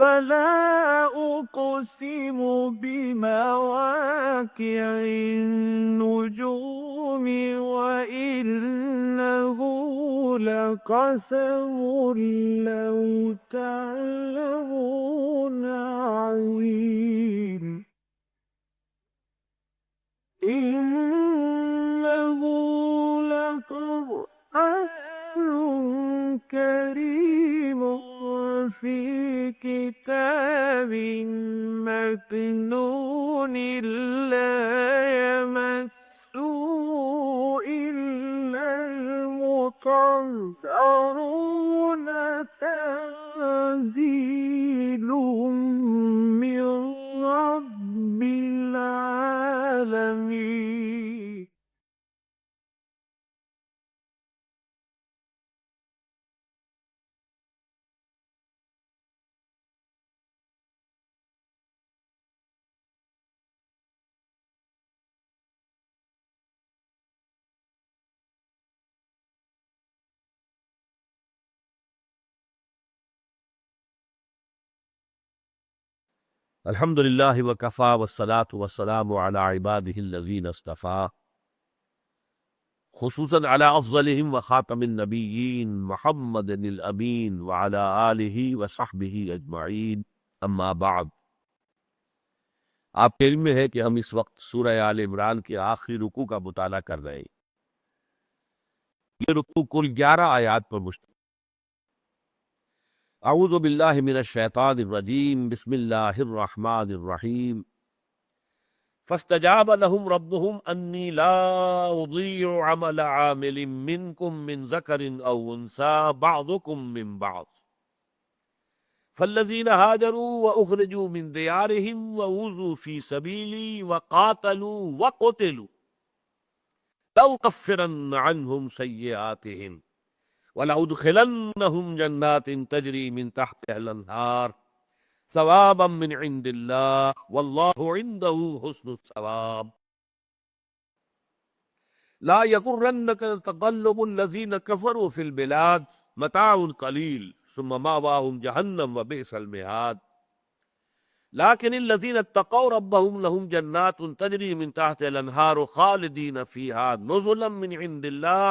فلا أقسم بمواقع النجوم وإنه لقسم لو تعلمون عظيم إنه لقرآن كريم في كتاب مكنون لا يمسه إلا المطهرون تنزيل من رب العالمين. الحمد للہ وکفا والصلاۃ والسلام علی عبادہ الذین اصطفیٰ، خصوصاً علی افضلہم وخاتم النبیین محمد الامین وعلی آلہ وصحبہ اجمعین، اما بعد۔ آپ کے علم میں ہے کہ ہم اس وقت سورہ آل عمران کے آخری رکوع کا مطالعہ کر رہے ہیں۔ یہ رکوع کل 11 آیات پر مشتمل۔ اعوذ باللہ من الشیطان الرجیم، بسم اللہ الرحمن الرحیم۔ فاستجاب لهم ربهم انی لا اضیع عمل عامل منکم من ذکر او انثى بعضکم من بعض، فالذین هاجروا واخرجوا من دیارهم واوذوا فی سبیلی وقاتلوا وقتلوا لأکفرن عنهم سیئاتهم وَلَأُدْخِلَنَّهُمْ جَنَّاتٍ تَجْرِي مِنْ تَحْتِهَا الْأَنْهَارُ ثَوَابًا مِنْ عِنْدِ اللَّهِ وَاللَّهُ عِنْدَهُ حُسْنُ الثَّوَابِ۔ لَا يَغُرَّنَّكَ تَقَلُّبُ الَّذِينَ كَفَرُوا فِي الْبِلَادِ مَتَاعٌ قَلِيلٌ ثُمَّ مَأْوَاهُمْ جَهَنَّمُ وَبِئْسَ الْمِهَادُ۔ لكن الذين اتقوا ربهم لهم جنات تجري من تحتها الأنهار خالدين فيها نزلا من عند الله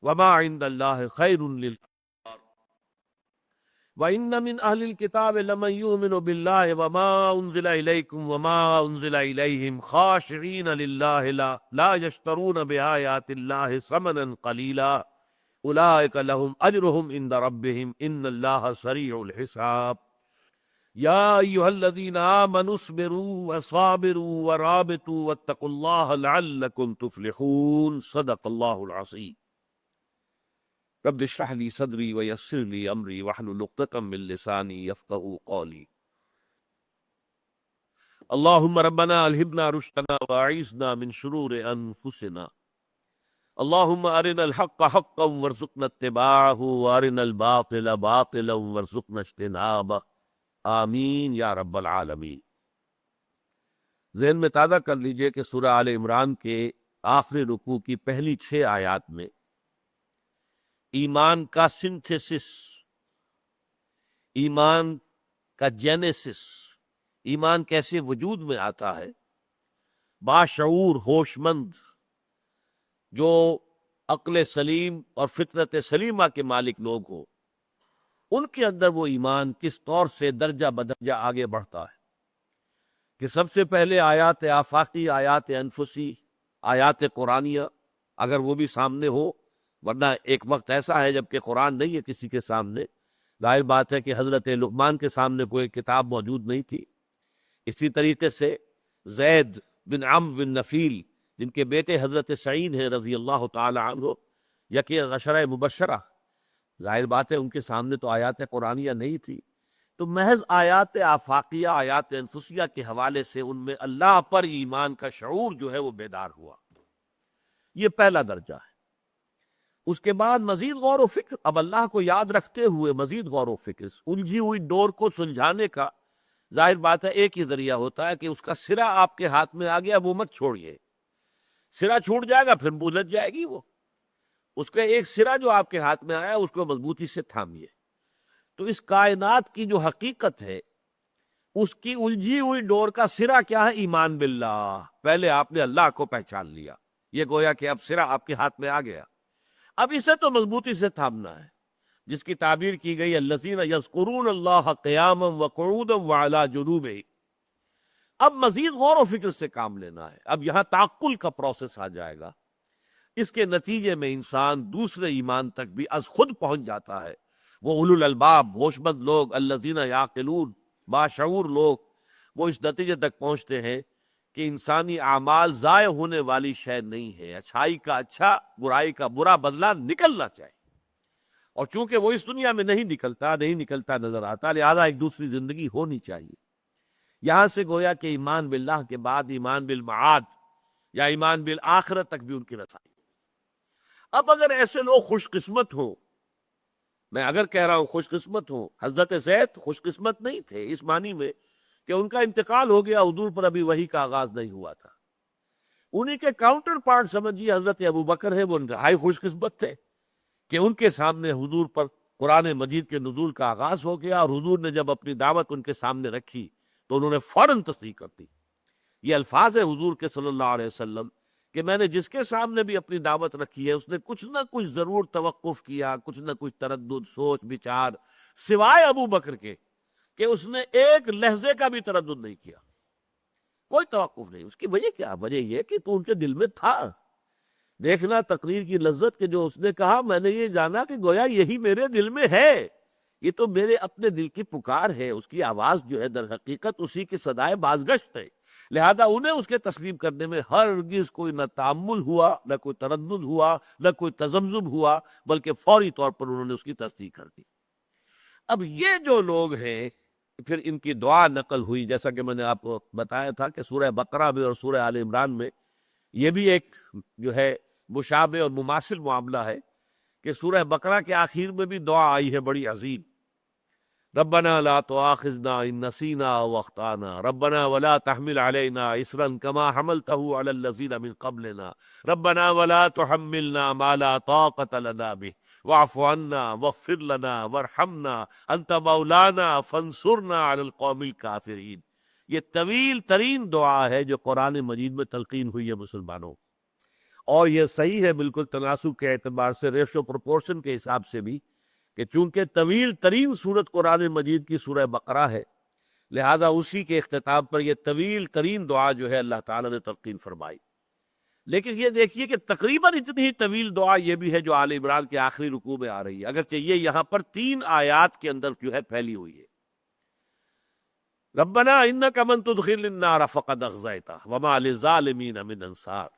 وما عند الله خير للأبرار۔ وإن من أهل الكتاب لمن يؤمن بالله وما أنزل إليكم وما أنزل إليهم خاشعين لله لا يشترون بآيات الله ثمنا قليلا أولئك لهم أجرهم عند ربهم إن الله سريع الحساب۔ يا أيها الذين آمنوا اصبروا وصابروا ورابطوا واتقوا الله لعلكم تفلحون، صدق الله العظيم۔ رب اشرح لي صدري ويسر لي امری واحلل عقدۃ من لسانی یفقهوا قولی۔ اللهم ربنا الہمنا رشدنا واعذنا من شرور انفسنا، اللهم ارنا الحق حقا وارزقنا اتباعه وارنا الباطل باطلا وارزقنا اجتنابه، آمین یا رب العالمین۔ ذہن میں تازہ کر لیجئے کہ سورہ آل عمران کے آخری رکوع کی پہلی 6 آیات میں ایمان کا سنتھیسس، ایمان کا جینیسس، ایمان کیسے وجود میں آتا ہے، باشعور ہوش مند جو عقل سلیم اور فطرت سلیمہ کے مالک لوگ ہوں، ان کے اندر وہ ایمان کس طور سے درجہ بدرجہ آگے بڑھتا ہے کہ سب سے پہلے آیات آفاقی، آیات انفسی، آیات قرآنیہ اگر وہ بھی سامنے ہو، ورنہ ایک وقت ایسا ہے جب کہ قرآن نہیں ہے کسی کے سامنے۔ ظاہر بات ہے کہ حضرت لقمان کے سامنے کوئی کتاب موجود نہیں تھی۔ اسی طریقے سے زید بن عمرو بن نفیل جن کے بیٹے حضرت سعید ہیں رضی اللہ تعالی عنہ، یکی عشرہ مبشرہ، ظاہر بات ہے ان کے سامنے تو آیات قرآنیہ نہیں تھی، تو محض آیات آفاقیہ، آیات انفسیہ کے حوالے سے ان میں اللہ پر ایمان کا شعور جو ہے وہ بیدار ہوا۔ یہ پہلا درجہ ہے۔ اس کے بعد مزید غور و فکر، اب اللہ کو یاد رکھتے ہوئے مزید غور و فکر، الجھی ہوئی ڈور کو سلجھانے کا ظاہر بات ہے ایک ہی ذریعہ ہوتا ہے کہ اس کا سرا آپ کے ہاتھ میں آ گیا، وہ مت چھوڑیے۔ سرا چھوٹ جائے گا پھر بلجھ جائے گی وہ۔ اس کا ایک سرا جو آپ کے ہاتھ میں آیا اس کو مضبوطی سے تھامیے۔ تو اس کائنات کی جو حقیقت ہے اس کی الجھی ہوئی ڈور کا سرا کیا ہے؟ ایمان باللہ. پہلے آپ نے اللہ کو پہچان لیا، یہ گویا کہ اب سرا آپ کے ہاتھ میں آ گیا. اب اسے تو مضبوطی سے تھامنا ہے، جس کی تعبیر کی گئی الذین یذکرون اللہ قیاما وقعودا وعلی جنوبہم. اب مزید غور و فکر سے کام لینا ہے. اب یہاں تعقل کا پروسیس آ جائے گا. اس کے نتیجے میں انسان دوسرے ایمان تک بھی از خود پہنچ جاتا ہے. وہ اولو الالباب، ہوشمند لوگ، الذین یعقلون، باشعور لوگ، وہ اس نتیجے تک پہنچتے ہیں کہ انسانی اعمال ضائع ہونے والی شے نہیں ہے. اچھائی کا اچھا، برائی کا برا بدلہ نکلنا چاہیے. اور چونکہ وہ اس دنیا میں نہیں نکلتا نظر آتا، لہذا ایک دوسری زندگی ہونی چاہیے. یہاں سے گویا کہ ایمان باللہ کے بعد ایمان بالمعاد یا ایمان بالآخرت تک بھی ان کی رسائی. اب اگر ایسے لوگ خوش قسمت ہوں، میں اگر کہہ رہا ہوں خوش قسمت ہوں، حضرت زید خوش قسمت نہیں تھے اس معنی میں کہ ان کا انتقال ہو گیا، حضور پر ابھی وحی کا آغاز نہیں ہوا تھا. انہی کے کاؤنٹر پارٹ سمجھیے حضرت ابوبکر ہے، وہ انتہائی خوش قسمت تھے کہ ان کے سامنے حضور پر قرآن مجید کے نزول کا آغاز ہو گیا، اور حضور نے جب اپنی دعوت ان کے سامنے رکھی تو انہوں نے فوراً تصدیق کر دی. یہ الفاظ ہے حضور کے صلی اللہ علیہ وسلم کہ میں نے جس کے سامنے بھی اپنی دعوت رکھی ہے اس نے کچھ نہ کچھ ضرور توقف کیا، کچھ نہ کچھ تردد، سوچ بچار، سوائے ابو بکر کے کہ اس نے ایک لہجے کا بھی تردد نہیں کیا، کوئی توقف نہیں. اس کی وجہ کیا؟ وجہ یہ کہ تو ان کے دل میں تھا. دیکھنا تقریر کی لذت کہ جو اس نے کہا، میں نے یہ جانا کہ گویا یہی میرے دل میں ہے، یہ تو میرے اپنے دل کی پکار ہے. اس کی آواز جو ہے در حقیقت اسی کی صدائے بازگشت ہے. لہذا انہیں اس کے تسلیم کرنے میں ہرگز کوئی نہ تامل ہوا، نہ کوئی تردد ہوا، نہ کوئی تذبذب ہوا، بلکہ فوری طور پر انہوں نے اس کی تصدیق کر دی. اب یہ جو لوگ ہیں، پھر ان کی دعا نقل ہوئی، جیسا کہ میں نے آپ کو بتایا تھا کہ سورہ بقرہ میں اور سورہ آل عمران میں یہ بھی ایک جو ہے مشابہ اور مماثل معاملہ ہے کہ سورہ بقرہ کے آخر میں بھی دعا آئی ہے بڑی عظیم. ربنا لا تؤاخذنا ان نسینا او اخطانا ربنا ولا تحمل علينا اصرا كما حملته على الذين من قبلنا ربنا ولا تحملنا ما لا طاقة لنا به واعف عنا واغفر لنا وارحمنا انت مولانا فانصرنا على القوم الكافرين. یہ طویل ترین دعا ہے جو قرآن مجید میں تلقین ہوئی ہے مسلمانوں، اور یہ صحیح ہے بالکل تناسب کے اعتبار سے، ریشو پروپورشن کے حساب سے بھی، کہ چونکہ طویل ترین سورت قرآن مجید کی سورہ بقرہ ہے، لہذا اسی کے اختتام پر یہ طویل ترین دعا جو ہے اللہ تعالیٰ نے تلقین فرمائی. لیکن یہ دیکھیے کہ تقریباً اتنی ہی طویل دعا یہ بھی ہے جو آل عمران کے آخری رکوع میں آ رہی ہے، اگرچہ یہ یہاں پر 3 آیات کے اندر جو ہے پھیلی ہوئی ہے. ربنا انک من تدخل النار فقد اخزیتہ وما للظالمین من انصار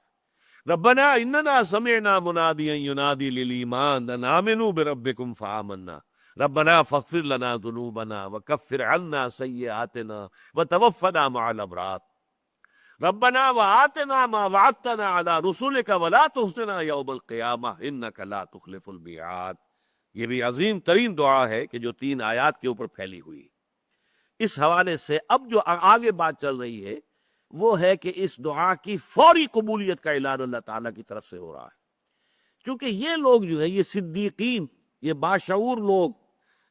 ربنا اننا سمعنا منادیا ینادی للایمان ان آمنوا بربکم فآمنا ربنا فاغفر لنا ذنوبنا وکفر عنا سیئاتنا وتوفنا مع الابرار ربنا وآتنا ما وعدتنا على رسلک ولا تخزنا یوم القیامہ انک لا تخلف المیعاد. یہ بھی عظیم ترین دعا ہے کہ جو 3 آیات کے اوپر پھیلی ہوئی. اس حوالے سے اب جو آگے بات چل رہی ہے وہ ہے کہ اس دعا کی فوری قبولیت کا اعلان اللہ تعالیٰ کی طرف سے ہو رہا ہے، کیونکہ یہ لوگ جو ہے، یہ صدیقین، یہ باشعور لوگ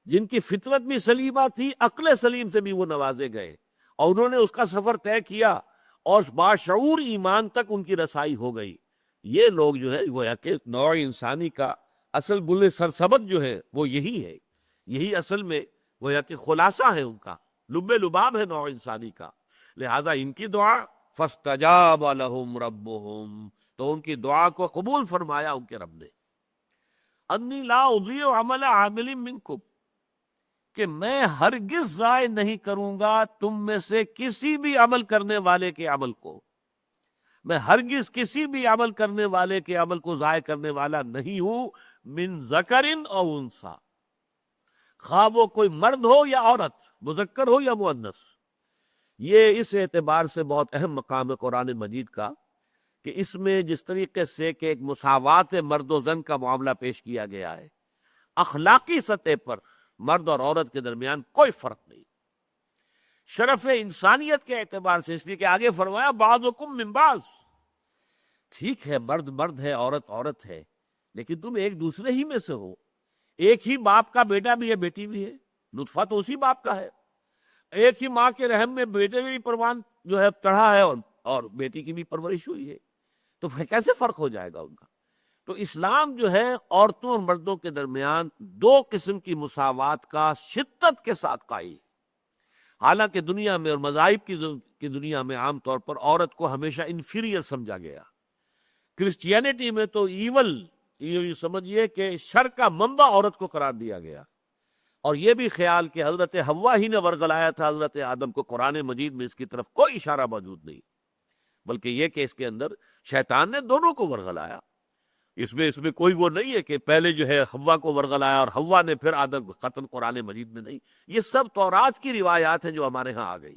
جن کی فطرت بھی سلیمہ تھی، عقل سلیم سے بھی وہ نوازے گئے اور انہوں نے اس کا سفر طے کیا اور باشعور ایمان تک ان کی رسائی ہو گئی. یہ لوگ جو ہے گویا کہ نوع انسانی کا اصل بل سرسبد جو ہے وہ یہی ہے، یہی اصل میں گویا کہ خلاصہ ہے، ان کا لب لباب ہے نوع انسانی کا. لہذا ان کی دعا فاستجاب لهم ربهم، تو ان کی دعا کو قبول فرمایا ان کے رب نے. انی لا اضیع عمل عامل منکم، کہ میں ہرگز ضائع نہیں کروں گا تم میں سے کسی بھی عمل کرنے والے کے عمل کو. میں ہرگز کسی بھی عمل کرنے والے کے عمل کو ضائع کرنے والا نہیں ہوں. من ذکر او انثی، خواہ وہ کوئی مرد ہو یا عورت، مذکر ہو یا مؤنث. یہ اس اعتبار سے بہت اہم مقام ہے قرآن مجید کا کہ اس میں جس طریقے سے کہ ایک مساوات مرد و زن کا معاملہ پیش کیا گیا ہے، اخلاقی سطح پر مرد اور عورت کے درمیان کوئی فرق نہیں. شرف انسانیت کے اعتبار سے اس لیے کہ آگے فرمایا بعضکم من بعض، ٹھیک ہے مرد مرد ہے، عورت عورت ہے، لیکن تم ایک دوسرے ہی میں سے ہو، ایک ہی باپ کا بیٹا بھی ہے، بیٹی بھی ہے. نطفہ تو اسی باپ کا ہے، ایک ہی ماں کے رحم میں بیٹے میں بھی پروان جو ہے چڑھا ہے اور بیٹی کی بھی پرورش ہوئی ہے، تو کیسے فرق ہو جائے گا ان کا؟ تو اسلام جو ہے عورتوں اور مردوں کے درمیان دو قسم کی مساوات کا شدت کے ساتھ قائل ہے۔ حالانکہ دنیا میں اور مذاہب کی دنیا میں عام طور پر عورت کو ہمیشہ انفیریئر سمجھا گیا۔ کرسچینٹی میں تو ایول، یہ سمجھیے کہ شر کا منبع عورت کو قرار دیا گیا، اور یہ بھی خیال کہ حضرت حوا ہی نے ورگلایا تھا حضرت آدم کو، قرآن مجید میں اس کی طرف کوئی اشارہ موجود نہیں، بلکہ یہ کہ اس کے اندر شیطان نے دونوں کو ورگلایا۔ اس میں کوئی وہ نہیں ہے کہ پہلے جو ہے حوا کو ورگلایا اور حوا نے پھر آدم کو، قطعاً قرآن مجید میں نہیں، یہ سب تورات کی روایات ہیں جو ہمارے ہاں آ گئی۔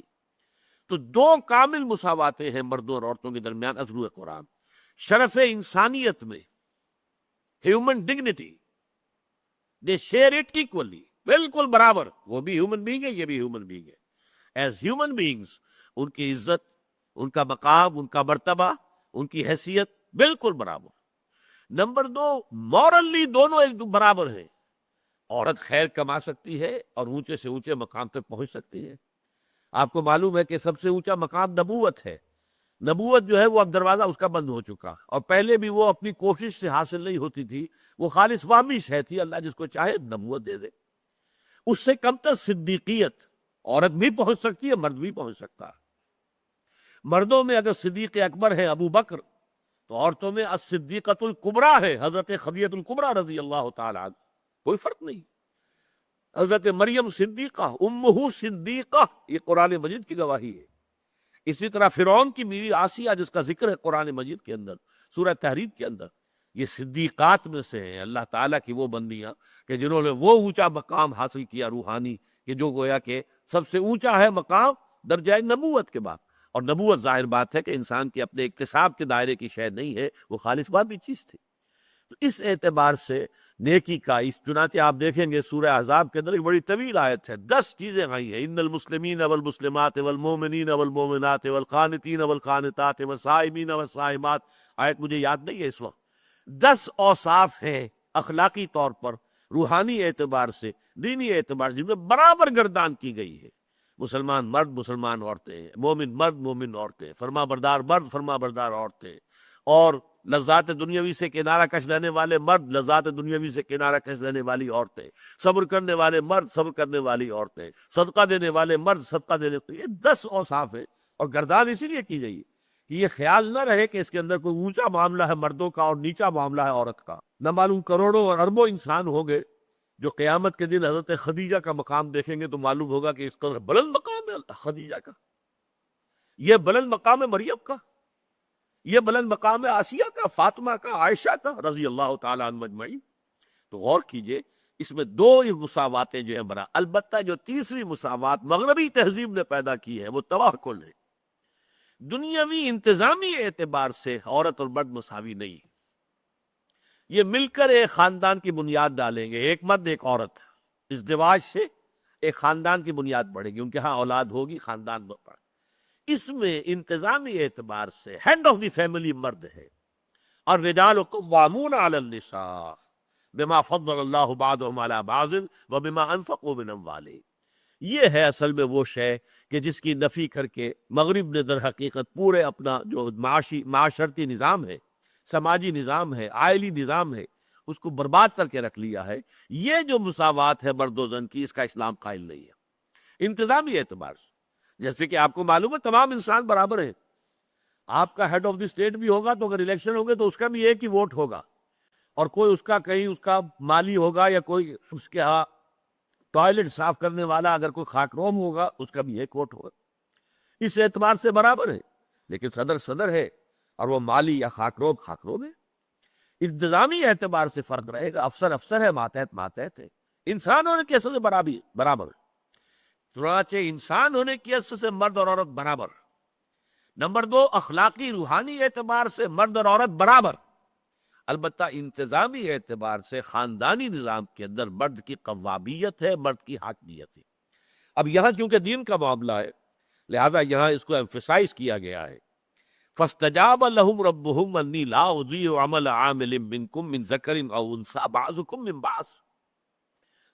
تو دو کامل مساواتیں ہیں مردوں اور عورتوں کے درمیان از روئے قرآن، شرف انسانیت میں، human dignity, they share it equally, بالکل برابر، وہ بھی ہیومن بینگ ہے، یہ بھی ہیومن بینگ ہے۔ ایز ہیومن بینگز ان کی عزت، ان کا مقام، ان کا مرتبہ، ان کی حیثیت بالکل برابر۔ نمبر دو، مورلی دونوں ایک برابر ہیں۔ عورت خیر کما سکتی ہے اور اونچے سے اونچے مقام تک پہنچ سکتی ہے۔ آپ کو معلوم ہے کہ سب سے اونچا مقام نبوت ہے، نبوت جو ہے وہ اب دروازہ اس کا بند ہو چکا، اور پہلے بھی وہ اپنی کوشش سے حاصل نہیں ہوتی تھی، وہ خالص وامی ہے تھی، اللہ جس کو چاہے نبوت دے دے۔ اس سے کم تر صدیقیت، عورت بھی پہنچ سکتی ہے، مرد بھی پہنچ سکتا ہے۔ مردوں میں اگر صدیق اکبر ہے ابو بکر، تو عورتوں میں الصدیقۃ الکبریٰ ہے حضرت خدیجہ الکبریٰ رضی اللہ تعالی عنہ، کوئی فرق نہیں۔ حضرت مریم صدیقہ، امہ صدیقہ، یہ قرآن مجید کی گواہی ہے۔ اسی طرح فرعون کی بیوی آسیہ جس کا ذکر ہے قرآن مجید کے اندر، سورہ تحریم کے اندر، یہ صدیقات میں سے ہیں، اللہ تعالیٰ کی وہ بندیاں کہ جنہوں نے وہ اونچا مقام حاصل کیا روحانی، کہ جو گویا کہ سب سے اونچا ہے مقام درجہ نبوت کے بعد۔ اور نبوت ظاہر بات ہے کہ انسان کے اپنے اکتساب کے دائرے کی شے نہیں ہے، وہ خالص واقعی چیز تھی۔ تو اس اعتبار سے نیکی کا چنانچہ آپ دیکھیں گے سورہ احزاب کے اندر ایک بڑی طویل آیت ہے، 10 چیزیں آئی ہیں، ان المسلمین والمسلمات والمومنین والمومنات والقانتین والقانتات والصائمین والصائمات، آیت مجھے یاد نہیں ہے اس وقت، 10 اوصاف ہیں اخلاقی طور پر، روحانی اعتبار سے، دینی اعتبار سے، جن میں برابر گردان کی گئی ہے۔ مسلمان مرد، مسلمان عورتیں، مومن مرد، مومن عورتیں، فرما بردار مرد، فرما بردار عورتیں، اور لذات دنیاوی سے کنارہ کش لینے والے مرد، لذات دنیاوی سے کنارہ کش لینے والی عورتیں، صبر کرنے والے مرد، صبر کرنے والی عورتیں، صدقہ دینے والے مرد، صدقہ دینے، یہ 10 اوصاف ہیں، اور گردان اسی لیے کی گئی کہ یہ خیال نہ رہے کہ اس کے اندر کوئی اونچا معاملہ ہے مردوں کا اور نیچا معاملہ ہے عورت کا۔ نہ معلوم کروڑوں اور اربوں انسان ہوں گے جو قیامت کے دن حضرت خدیجہ کا مقام دیکھیں گے تو معلوم ہوگا کہ اس قدر بلند مقام ہے خدیجہ کا، یہ بلند مقام ہے مریم کا، یہ بلند مقام ہے آسیہ کا، فاطمہ کا، عائشہ کا رضی اللہ تعالیٰ عنہ مجمعین۔ تو غور کیجئے، اس میں دو مساواتیں جو ہیں برا، البتہ جو تیسری مساوات مغربی تہذیب نے پیدا کی ہے وہ تباہ کن ہے۔ دنیاوی انتظامی اعتبار سے عورت اور مرد مساوی نہیں، یہ مل کر ایک خاندان کی بنیاد ڈالیں گے، ایک مرد ایک عورت، ازدواج سے ایک خاندان کی بنیاد بڑھے گی، ان کے ہاں اولاد ہوگی، خاندان بڑھے۔ اس میں انتظامی اعتبار سے ہیڈ آف دی فیملی مرد ہے، اور رجال قوامون علی النساء بما فضل اللہ بعضهم علی بعض وبما انفقوا من اموالهم۔ یہ ہے اصل میں وہ شے کہ جس کی نفی کر کے مغرب نے در حقیقت پورے اپنا جو معاشرتی نظام ہے، سماجی نظام ہے، عائلی نظام ہے، اس کو برباد کر کے رکھ لیا ہے۔ یہ جو مساوات ہے مرد و زن کی، اس کا اسلام قائل نہیں ہے انتظامی اعتبار سے۔ جیسے کہ آپ کو معلوم ہے تمام انسان برابر ہیں، آپ کا ہیڈ آف دی اسٹیٹ بھی ہوگا تو اگر الیکشن ہوگے تو اس کا بھی ایک ہی ووٹ ہوگا، اور کوئی اس کا کہیں اس کا مالی ہوگا، یا کوئی اس کے ہاں ٹوائلٹ صاف کرنے والا اگر کوئی خاک روم ہوگا اس کا بھی ایک ووٹ ہوگا، اس اعتبار سے برابر ہے۔ لیکن صدر صدر ہے اور وہ مالی یا خاک روم ہے، انتظامی اعتبار سے فرق رہے گا، افسر افسر ہے، ماتحت ماتحت ہے، انسان ہونے کی حیثیت سے برابر۔ چنانچہ انسان ہونے کی حیثیت سے مرد اور عورت برابر۔ نمبر 2، اخلاقی روحانی اعتبار سے مرد اور عورت برابر، البتہ انتظامی اعتبار سے خاندانی نظام کے اندر مرد کی قوامیت ہے، مرد کی حاکمیت ہے۔ اب یہاں چونکہ دین کا معاملہ ہے لہذا یہاں اس کو ایمفیسائز کیا گیا ہے، فَاسْتَجَابَ لَهُمْ رَبُّهُمْ أَنِّي لَا أُضِيعُ عَمَلَ عَامِلٍ مِّنكُم مِّن ذَكَرٍ أَوْ أُنثَىٰ بَعْضُكُم مِّن بَعْضٍ۔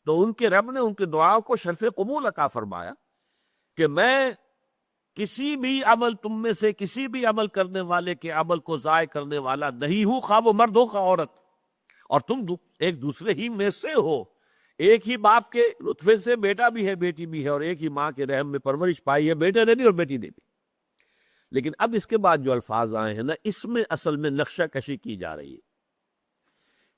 تو ان کے رب نے ان کی دعاؤں کو شرف قبول عطا فرمایا کہ میں کسی بھی عمل تم میں سے کسی بھی عمل کرنے والے کے عمل کو ضائع کرنے والا نہیں ہوں، خواہ وہ مرد ہو خواہ عورت، اور تم ایک دوسرے ہی میں سے ہو، ایک ہی باپ کے نطفے سے بیٹا بھی ہے بیٹی بھی ہے، اور ایک ہی ماں کے رحم میں پرورش پائی ہے بیٹے نے بھی اور بیٹی نے بھی۔ لیکن اب اس کے بعد جو الفاظ آئے ہیں نا، اس میں اصل میں نقشہ کشی کی جا رہی ہے۔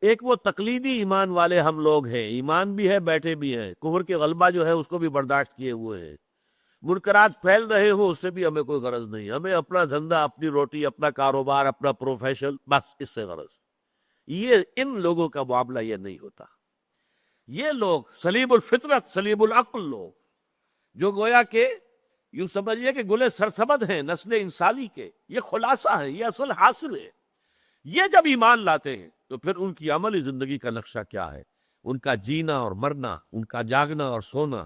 ایک وہ تقلیدی ایمان والے ہم لوگ ہیں، ایمان بھی ہے بیٹھے بھی ہیں، کفر کے غلبہ جو ہے اس کو بھی برداشت کیے ہوئے ہیں، منکرات پھیل رہے ہو اس سے بھی ہمیں کوئی غرض نہیں، ہمیں اپنا دھندا، اپنی روٹی، اپنا کاروبار، اپنا پروفیشن، بس اس سے غرض۔ یہ ان لوگوں کا معاملہ یہ نہیں ہوتا۔ یہ لوگ سلیم الفطرت، سلیم العقل لوگ، جو گویا کہ یوں سمجھیے کہ گلے سرسبد ہیں نسل انسانی کے، یہ خلاصہ ہے، یہ اصل حاصل ہے۔ یہ جب ایمان لاتے ہیں تو پھر ان کی عملی زندگی کا نقشہ کیا ہے؟ ان کا جینا اور مرنا، ان کا جاگنا اور سونا،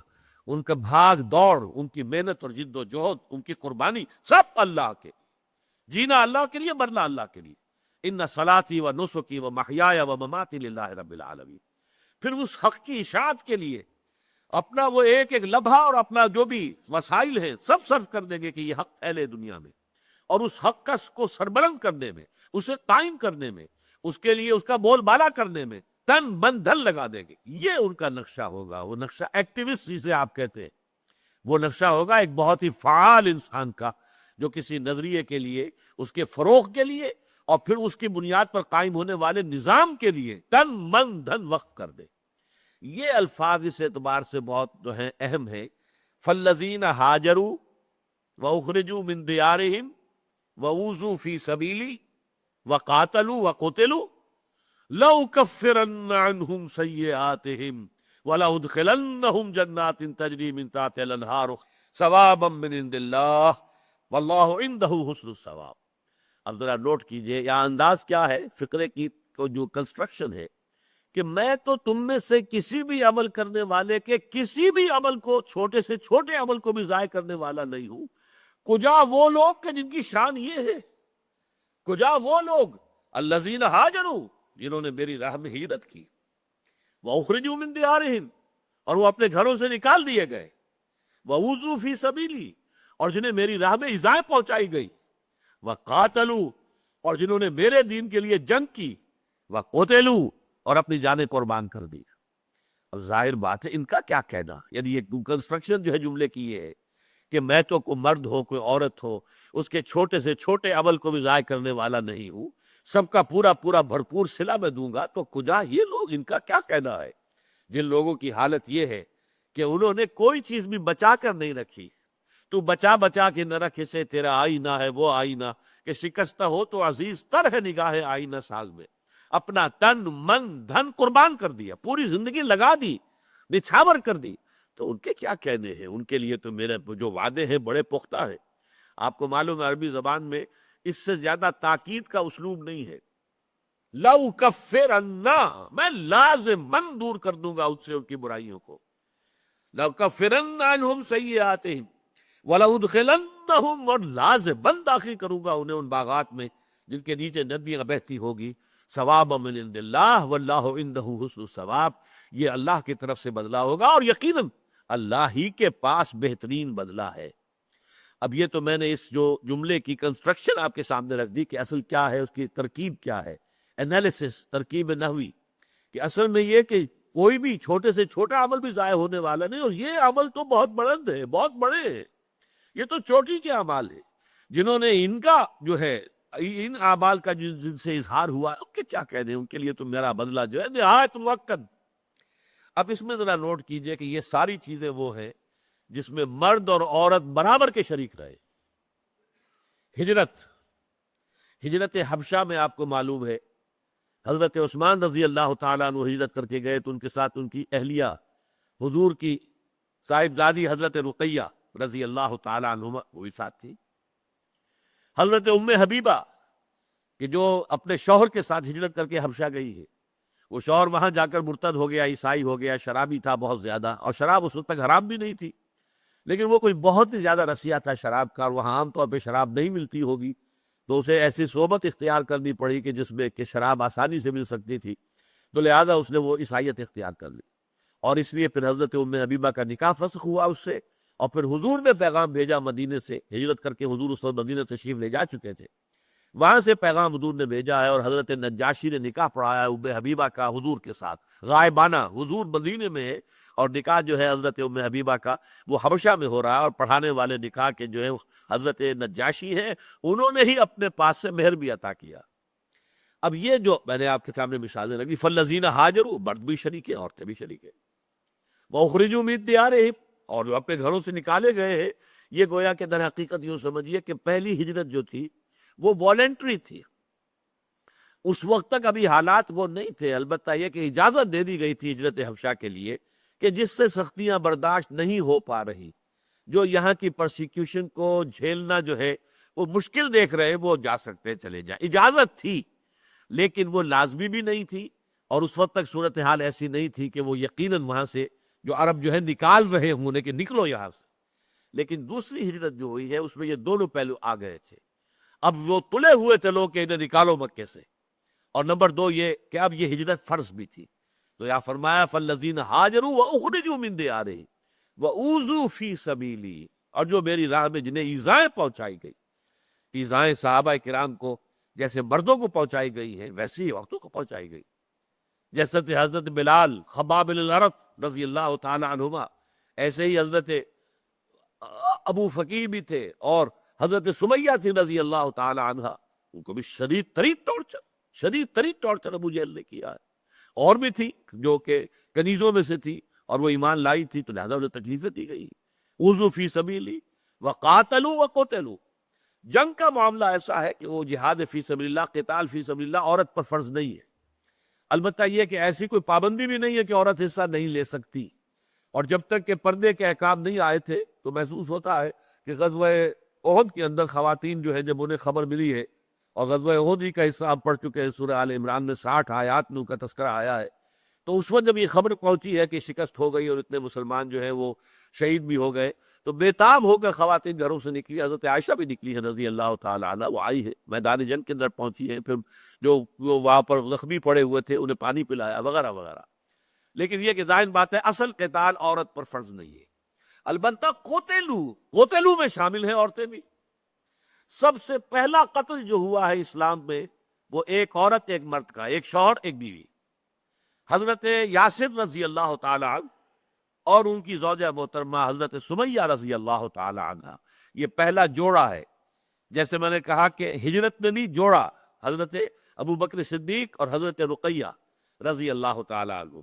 ان کا بھاگ دوڑ، ان کی محنت اور جد و جہد، ان کی قربانی، سب اللہ کے، جینا اللہ کے لیے، مرنا اللہ کے لیے۔ ان صلاتی و نسکی و محیایا و مماتی للہ رب العالمین۔ پھر اس حق کی اشاعت کے لیے اپنا وہ ایک ایک لمحہ اور اپنا جو بھی وسائل ہیں سب صرف کر دیں گے کہ یہ حق پھیلے دنیا میں، اور اس حق کو سربلند کرنے میں، اسے قائم کرنے میں، اس کے لیے اس کا بول بالا کرنے میں تن من دھن لگا دیں گے۔ یہ ان کا نقشہ ہوگا، وہ نقشہ ایکٹیوسٹ جسے آپ کہتے ہیں، وہ نقشہ ہوگا ایک بہت ہی فعال انسان کا، جو کسی نظریے کے لیے، اس کے فروغ کے لیے، اور پھر اس کی بنیاد پر قائم ہونے والے نظام کے لیے تن من دھن وقف کر دے۔ یہ الفاظ اس اعتبار سے بہت جو ہیں اہم ہیں۔ فالذین ہاجروا واخرجوا من دیارہم وأوذوا فی سبیلی وقاتلوا وقتلوا لأکفرن عنہم سیئاتہم ولأدخلنہم جنات تجری من تحتہا الانہار ثوابا من عند اللہ واللہ عندہ حسن الثواب۔ اب ذرا نوٹ کیجئے یہاں انداز کیا ہے، فقرے کی جو کنسٹرکشن ہے، کہ میں تو تم میں سے کسی بھی عمل کرنے والے کے کسی بھی عمل کو، چھوٹے سے چھوٹے عمل کو بھی ضائع کرنے والا نہیں ہوں۔ کجا وہ لوگ کہ جن کی شان یہ ہے، کجا وہ لوگ الذین ہاجروا، جنہوں نے میری راہ میں ہجرت کی، واخرجوا من دیارہم، اور وہ اپنے گھروں سے نکال دیے گئے، واوذوا فی سبیلی، اور جنہیں میری راہ میں ایذائیں پہنچائی گئی، وقاتلوا، اور جنہوں نے میرے دین کے لیے جنگ کی، وقتلوا، اور اپنی جانیں قربان کر دی۔ اب ظاہر بات ہے ان کا کیا کہنا، یعنی یہ کنسٹرکشن جو ہے جملے کی یہ ہے کہ میں تو کوئی مرد ہو کوئی عورت ہو، اس کے چھوٹے سے چھوٹے عمل کو بھی ضائع کرنے والا نہیں ہوں، سب کا پورا پورا بھرپور صلہ میں دوں گا، تو کجا یہ لوگ، ان کا کیا کہنا ہے جن لوگوں کی حالت یہ ہے کہ انہوں نے کوئی چیز بھی بچا کر نہیں رکھی۔ تو بچا بچا کے نہ رکھ اسے، تیرا آئینہ ہے وہ آئینہ کہ شکستہ ہو تو عزیز تر ہے نگاہ آئینہ ساز میں۔ اپنا تن من دھن قربان کر دیا، پوری زندگی لگا دی، نچھاور کر دی، تو ان کے کیا کہنے ہیں؟ ان کے لیے تو میرے جو وعدے ہیں بڑے پختہ ہیں۔ آپ کو معلوم ہے عربی زبان میں اس سے زیادہ تاکید کا اسلوب نہیں ہے۔ لَأُكَفِّرَنَّ، میں لازماً دور کر دوں گا ان سے ان کی برائیوں کو۔ لَأُكَفِّرَنَّ عَنْهُمْ سَيِّئَاتِهِمْ وَلَأُدْخِلَنَّهُمْ، اور لازماً داخل کروں گا انہیں ان باغات میں جن کے نیچے ندیاں بہتی ہوگی، ثواب من عند اللہ واللہ عندہ حسن الثواب، یہ اللہ کی طرف سے بدلہ ہوگا، اور یقیناً اللہ ہی کے پاس بہترین بدلہ ہے۔ اب یہ تو میں نے اس جو جملے کی کنسٹرکشن آپ کے سامنے رکھ دی کہ اصل کیا ہے، اس کی ترکیب کیا ہے، انالیسس، ترکیب نحوی، کہ اصل میں یہ کہ کوئی بھی چھوٹے سے چھوٹا عمل بھی ضائع ہونے والا نہیں، اور یہ عمل تو بہت بلند ہے، بہت بڑے ہیں، یہ تو چوٹی کے اعمال ہے۔ جنہوں نے ان کا جو ہے ان اعمال کا جن سے اظہار ہوا، ان کے کیا کہہ دیں، ان کے لیے تو میرا بدلہ جو ہے نہایت موقت۔ اب اس میں ذرا نوٹ کیجئے کہ یہ ساری چیزیں وہ ہیں جس میں مرد اور عورت برابر کے شریک رہے۔ ہجرت حبشہ میں آپ کو معلوم ہے حضرت عثمان رضی اللہ تعالیٰ عنہ ہجرت کر کے گئے، تو ان کے ساتھ ان کی اہلیہ حضور کی صاحبزادی حضرت رقیہ رضی اللہ تعالیٰ عنہ وہ بھی ساتھ تھی۔ حضرت ام حبیبہ کہ جو اپنے شوہر کے ساتھ ہجرت کر کے حبشہ گئی ہے، وہ شوہر وہاں جا کر مرتد ہو گیا، عیسائی ہو گیا، شرابی تھا بہت زیادہ، اور شراب اس وقت تک حرام بھی نہیں تھی، لیکن وہ کوئی بہت ہی زیادہ رسیہ تھا شراب کا، اور وہاں عام طور پہ شراب نہیں ملتی ہوگی، تو اسے ایسی صحبت اختیار کرنی پڑی کہ جس میں کہ شراب آسانی سے مل سکتی تھی، تو لہذا اس نے وہ عیسائیت اختیار کر لی۔ اور اس لیے پھر حضرت ام حبیبہ کا نکاح فسخ ہوا اس سے، اور پھر حضور نے پیغام بھیجا مدینے سے، ہجرت کر کے حضور اس وقت مدینے تشریف لے جا چکے تھے، وہاں سے پیغام حضور نے بھیجا ہے، اور حضرت نجاشی نے نکاح پڑھایا ام حبیبہ کا حضور کے ساتھ غائبانہ، حضور مدینے میں ہے اور نکاح جو ہے حضرت ام حبیبہ کا وہ حبشہ میں ہو رہا ہے، اور پڑھانے والے نکاح کے جو ہے حضرت نجاشی ہیں، انہوں نے ہی اپنے پاس سے مہر بھی عطا کیا۔ اب یہ جو میں نے آپ کے سامنے مثالیں رکھی، فالذین ہاجروا، مرد بھی شریک ہیں، عورتیں بھی شریک ہیں، وَأُخْرِجُوا مِن دِيَارِهِمْ، اور جو اپنے گھروں سے نکالے گئے ہیں، یہ گویا کہ در حقیقت یوں سمجھیے کہ پہلی ہجرت جو تھی وہ والنٹری تھی، اس وقت تک ابھی حالات وہ نہیں تھے، البتہ یہ کہ اجازت دے دی گئی تھی ہجرت حبشہ کے لیے کہ جس سے سختیاں برداشت نہیں ہو پا رہی، جو یہاں کی پرسیکیوشن کو جھیلنا جو ہے وہ مشکل دیکھ رہے، وہ جا سکتے چلے جائیں، اجازت تھی لیکن وہ لازمی بھی نہیں تھی، اور اس وقت تک صورتحال ایسی نہیں تھی کہ وہ یقیناً وہاں سے جو عرب جو ہے نکال رہے ہوں کہ نکلو یہاں سے۔ لیکن دوسری ہجرت جو ہوئی ہے اس میں یہ دونوں پہلو آ گئے تھے، اب وہ تلے ہوئے تھے لوگ کہ انہیں نکالو مکے سے، اور نمبر دو یہ کہ اب یہ ہجرت فرض بھی تھی، تو یا فرمایا فالذین ہاجروا واخرجوا من دیارہم واوذوا فی سبیلی، اور جو میری راہ میں جنہیں ایذائیں پہنچائی گئی، ایذائیں صحابہ کرام کو جیسے مردوں کو پہنچائی گئی ہیں ویسے ہی عورتوں کو پہنچائی گئی، جیسے حضرت بلال خباب بن الارت رضی اللہ تعالی عنہما، ایسے ہی حضرت ابو فقیر بھی تھے، اور حضرت سمیہ تھی رضی اللہ تعالی عنہا، ان کو بھی شدید ترین ٹارچر ابو جہل نے کیا ہے، اور بھی تھی جو کہ کنیزوں میں سے تھی اور وہ ایمان لائی تھی، تو لہذا انہیں تکلیفیں دی گئی۔ اوذوا فی سبیلی وقاتلوا وقتلوا، جنگ کا معاملہ ایسا ہے کہ وہ جہاد فی سبیل اللہ، قتال فی سبیل اللہ عورت پر فرض نہیں ہے، البتہ یہ کہ ایسی کوئی پابندی بھی نہیں ہے کہ عورت حصہ نہیں لے سکتی، اور جب تک کہ پردے کے احکام نہیں آئے تھے تو محسوس ہوتا ہے کہ غزوہ احد کے اندر خواتین جو ہے جب انہیں خبر ملی ہے، اور غزوہ احد ہی کا حصہ آپ پڑھ چکے ہیں، سورہ آل عمران میں 60 آیات میں ان کا تذکرہ آیا ہے، تو اس وقت جب یہ خبر پہنچی ہے کہ شکست ہو گئی اور اتنے مسلمان جو ہیں وہ شہید بھی ہو گئے، تو بےتاب ہو کر خواتین گھروں سے نکلی، حضرت عائشہ بھی نکلی ہے رضی اللہ تعالی عنہ، وہ آئی ہے میدان جنگ کے اندر پہنچی ہے، پھر جو وہ وہاں پر زخمی پڑے ہوئے تھے انہیں پانی پلایا وغیرہ وغیرہ۔ لیکن یہ کہ ظاہر بات ہے اصل قتال عورت پر فرض نہیں ہے، البتہ قتلو میں شامل ہیں عورتیں بھی۔ سب سے پہلا قتل جو ہوا ہے اسلام میں وہ ایک عورت ایک مرد کا، ایک شوہر ایک بیوی، حضرت یاسر رضی اللہ تعالی عنہ اور ان کی زوجہ محترمہ حضرت سمیہ رضی اللہ تعالی عنہ، یہ پہلا جوڑا ہے۔ جیسے میں نے کہا کہ ہجرت میں نہیں جوڑا، حضرت ابو بکر صدیق اور حضرت رقیہ رضی اللہ تعالی عنہ۔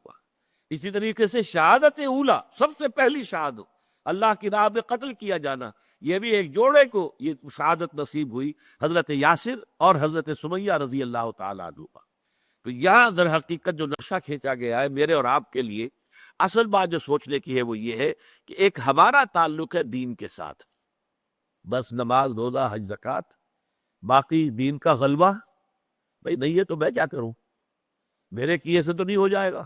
اسی طریقے سے شہادت اولا، سب سے پہلی شہادت اللہ کی راہ میں قتل کیا جانا، یہ بھی ایک جوڑے کو یہ شہادت نصیب ہوئی، حضرت یاسر اور حضرت سمیہ رضی اللہ تعالی عنہ۔ تو یہاں در حقیقت جو نقشہ کھینچا گیا ہے میرے اور آپ کے لیے، اصل بات جو سوچنے کی ہے وہ یہ ہے کہ ایک ہمارا تعلق ہے دین کے ساتھ، بس نماز روزہ حج زکوٰۃ، باقی دین کا غلبہ بھئی نہیں ہے تو میں کیا کروں، میرے کیے سے تو نہیں ہو جائے گا،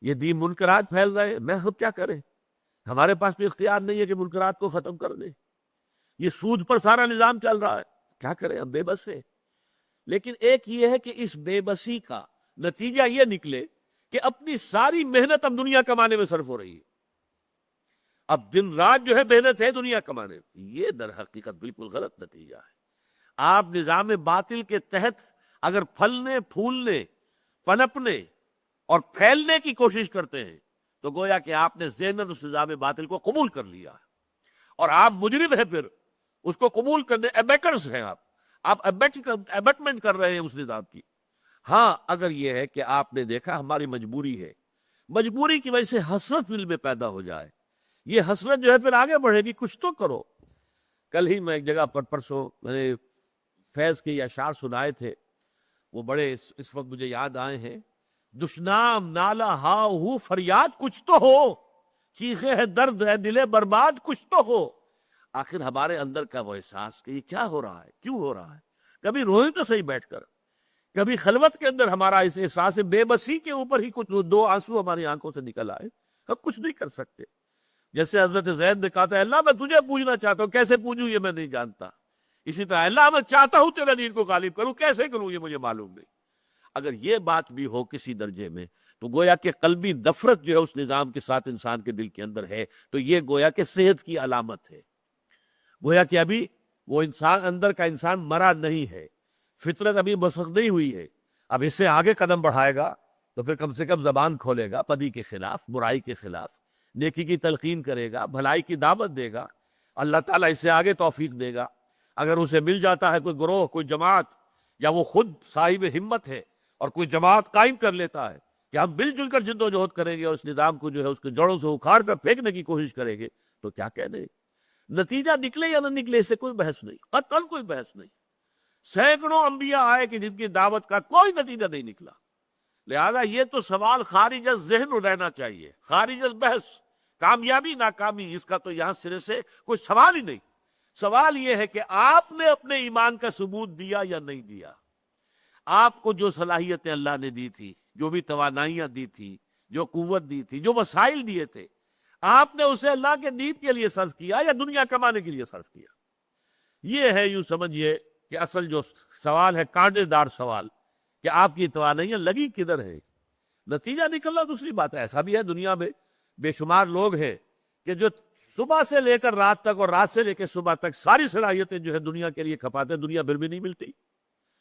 یہ دین منکرات پھیل رہے ہیں، میں خود کیا کریں، ہمارے پاس بھی اختیار نہیں ہے کہ منکرات کو ختم کر دیں، یہ سود پر سارا نظام چل رہا ہے، کیا کریں، ہم بے بس ہیں۔ لیکن ایک یہ ہے کہ اس بے بسی کا نتیجہ یہ نکلے کہ اپنی ساری محنت اب دنیا کمانے میں صرف ہو رہی ہے، اب دن رات جو ہے محنت ہے دنیا کمانے میں، یہ در حقیقت بالکل غلط نتیجہ ہے۔ آپ نظام باطل کے تحت اگر پھلنے پھولنے پنپنے اور پھیلنے کی کوشش کرتے ہیں تو گویا کہ آپ نے ذہناً اس نظام باطل کو قبول کر لیا ہے، اور آپ مجرم ہیں، پھر اس کو قبول کرنے ایبیٹرز ہیں، آپ ایبٹمنٹ کر رہے ہیں اس نظام کی۔ ہاں اگر یہ ہے کہ آپ نے دیکھا ہماری مجبوری ہے، مجبوری کی وجہ سے حسرت دل میں پیدا ہو جائے، یہ حسرت جو ہے پھر آگے بڑھے گی، کچھ تو کرو۔ کل ہی میں ایک جگہ پر پرسوں میں نے فیض کے یہ اشعار سنائے تھے، وہ بڑے اس وقت مجھے یاد آئے ہیں۔ دشنام نالا ہاؤ فریاد کچھ تو ہو، چیخے ہے درد ہے دلے برباد کچھ تو ہو۔ آخر ہمارے اندر کا وہ احساس کہ یہ کیا ہو رہا ہے، کیوں ہو رہا ہے، کبھی روئیں تو صحیح بیٹھ کر، کبھی خلوت کے اندر ہمارا اس احساس بے بسی کے اوپر ہی کچھ دو آنسو ہماری آنکھوں سے نکل آئے، ہم کچھ نہیں کر سکتے۔ جیسے حضرت زید نے کہا تھا اللہ میں تجھے پوجنا چاہتا ہوں، کیسے پوجوں یہ میں نہیں جانتا، اسی طرح اللہ میں چاہتا ہوں تیرے دین کو غالب کروں، کیسے کروں یہ مجھے معلوم نہیں۔ اگر یہ بات بھی ہو کسی درجے میں تو گویا کہ قلبی نفرت جو ہے اس نظام کے ساتھ انسان کے دل کے اندر ہے، تو یہ گویا کہ صحت کی علامت ہے۔ گویا کہ ابھی وہ انسان اندر کا انسان مرا نہیں ہے، فطرت ابھی مسخ نہیں ہوئی ہے۔ اب اس سے آگے قدم بڑھائے گا تو پھر کم سے کم زبان کھولے گا، بدی کے خلاف، برائی کے خلاف، نیکی کی تلقین کرے گا، بھلائی کی دعوت دے گا، اللہ تعالیٰ اس سے آگے توفیق دے گا۔ اگر اسے مل جاتا ہے کوئی گروہ، کوئی جماعت، یا وہ خود صاحب ہمت ہے اور کوئی جماعت قائم کر لیتا ہے کہ ہم مل جل کر جد و جہد کریں گے اور اس نظام کو جو ہے اس کے جڑوں سے اکھاڑ کر پھینکنے کی کوشش کریں گے، تو کیا کہنے، نتیجہ نکلے یا نہ نکلے اس سے کوئی بحث نہیں، قطعاً کوئی بحث نہیں۔ سینکڑوں انبیاء آئے کہ جن کی دعوت کا کوئی نتیجہ نہیں نکلا۔ لہذا یہ تو سوال خارج از ذہن رہنا چاہیے، خارج از بحث، کامیابی ناکامی اس کا تو یہاں سرے سے کوئی سوال ہی نہیں۔ سوال یہ ہے کہ آپ نے اپنے ایمان کا ثبوت دیا یا نہیں دیا۔ آپ کو جو صلاحیتیں اللہ نے دی تھی، جو بھی توانائیاں دی تھی، جو قوت دی تھی، جو وسائل دیے تھے، آپ نے اسے اللہ کے دین کے لیے صرف کیا یا دنیا کمانے کے لیے صرف کیا؟ یہ ہے، یوں سمجھیے کہ اصل جو سوال ہے، کانٹے دار سوال، کہ آپ کی توانائیاں لگی کدھر ہے؟ نتیجہ نکلنا دوسری بات ہے۔ ایسا بھی ہے دنیا میں بے شمار لوگ ہیں کہ جو صبح سے لے کر رات تک اور رات سے لے کے صبح تک ساری صلاحیتیں جو ہے دنیا کے لیے کھپاتے ہیں، دنیا پھر بھی نہیں ملتی۔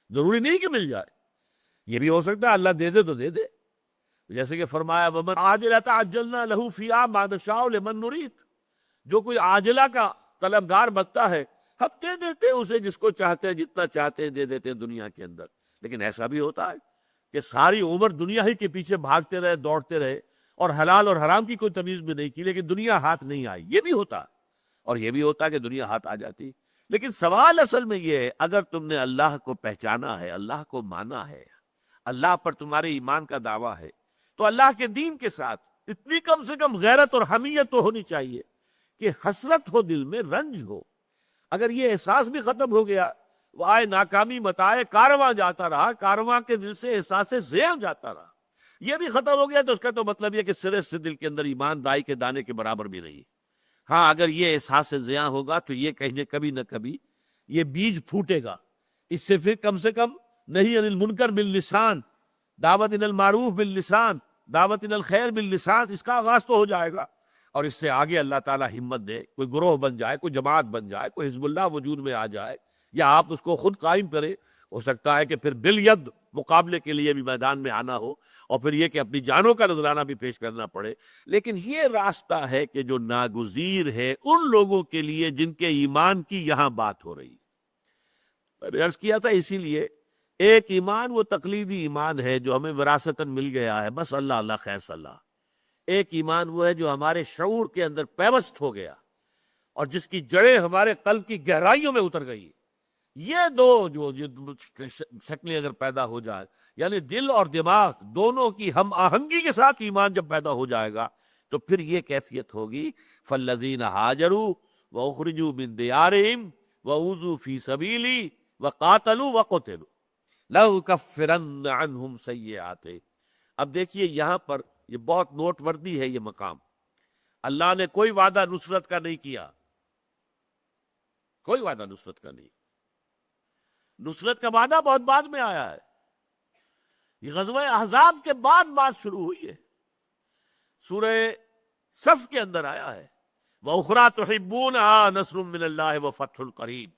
ضروری نہیں کہ مل جائے، یہ بھی ہو سکتا ہے اللہ دے دے تو دے دے، جیسے کہ فرمایا وَمَنْ عَاجِلَةَ عَجَّلْنَا لَهُ فِيهَا مَا نَشَاءُ لِمَن نُرِيدُ، جو کوئی عاجلہ کا طلبگار بنتا ہے ہم دے دیتے ہیں اسے جس کو چاہتے ہیں، جتنا چاہتے ہیں دے دیتے ہیں دنیا کے اندر۔ لیکن ایسا بھی ہوتا ہے کہ ساری عمر دنیا ہی کے پیچھے بھاگتے رہے، دوڑتے رہے، اور حلال اور حرام کی کوئی تمیز بھی نہیں کی، لیکن دنیا ہاتھ نہیں آئی۔ یہ بھی ہوتا، اور یہ بھی ہوتا کہ دنیا ہاتھ آ جاتی۔ لیکن سوال اصل میں یہ ہے، اگر تم نے اللہ کو پہچانا ہے، اللہ کو مانا ہے، اللہ پر تمہارے ایمان کا دعویٰ ہے، تو اللہ کے دین کے ساتھ اتنی کم سے کم غیرت اور حمیت تو ہونی چاہیے کہ حسرت ہو، دل میں رنج ہو۔ اگر یہ احساس بھی ختم ہو گیا، وہ آئے ناکامی متائے کارواں جاتا رہا، کارواں کے دل سے احساس زیاں جاتا رہا، یہ بھی ختم ہو گیا، تو اس کا تو مطلب یہ کہ سرے سے دل کے اندر ایمان رائی کے دانے کے برابر بھی نہیں۔ ہاں اگر یہ احساس زیاں ہوگا تو یہ کہیں کبھی نہ کبھی یہ بیج پھوٹے گا۔ اس سے پھر کم سے کم نہیں عن المنکر باللسان، دعوت الی المعروف باللسان، دعوت الی الخیر باللسان، اس کا آغاز تو ہو جائے گا، اور اس سے آگے اللہ تعالیٰ ہمت دے، کوئی گروہ بن جائے، کوئی جماعت بن جائے، کوئی حزب اللہ وجود میں آ جائے، یا آپ اس کو خود قائم کریں۔ ہو سکتا ہے کہ پھر بالید مقابلے کے لیے بھی میدان میں آنا ہو، اور پھر یہ کہ اپنی جانوں کا نذرانہ بھی پیش کرنا پڑے۔ لیکن یہ راستہ ہے کہ جو ناگزیر ہے ان لوگوں کے لیے جن کے ایمان کی یہاں بات ہو رہی۔ میں نے عرض کیا تھا اسی لیے ایک ایمان وہ تقلیدی ایمان ہے جو ہمیں وراثتاً مل گیا ہے، بس اللہ اللہ خیر صلاح۔ ایک ایمان وہ ہے جو ہمارے شعور کے اندر پیوست ہو گیا اور جس کی جڑیں ہمارے قلب کی گہرائیوں میں اتر گئی۔ یہ دو جو شکلیں اگر پیدا ہو جائے، یعنی دل اور دماغ دونوں کی ہم آہنگی کے ساتھ ایمان جب پیدا ہو جائے گا، تو پھر یہ کیفیت ہوگی فالذین ہاجروا واخرجوا من دیارہم واوذوا فی سبیلی وقاتلوا وقتلوا لأکفرن عنہم سیئاتہم۔ اب دیکھیے یہاں پر یہ بہت نوٹ وردی ہے یہ مقام۔ اللہ نے کوئی وعدہ نصرت کا نہیں کیا، کوئی وعدہ نصرت کا نہیں۔ نصرت کا وعدہ بہت بعد میں آیا ہے، یہ غزوہ احزاب کے بعد بات شروع ہوئی ہے، سورہ صف کے اندر آیا ہے وَأُخْرَىٰ تُحِبُّونَهَا نَصْرٌ مِّنَ اللَّهِ وَفَتْحٌ قَرِيبٌ۔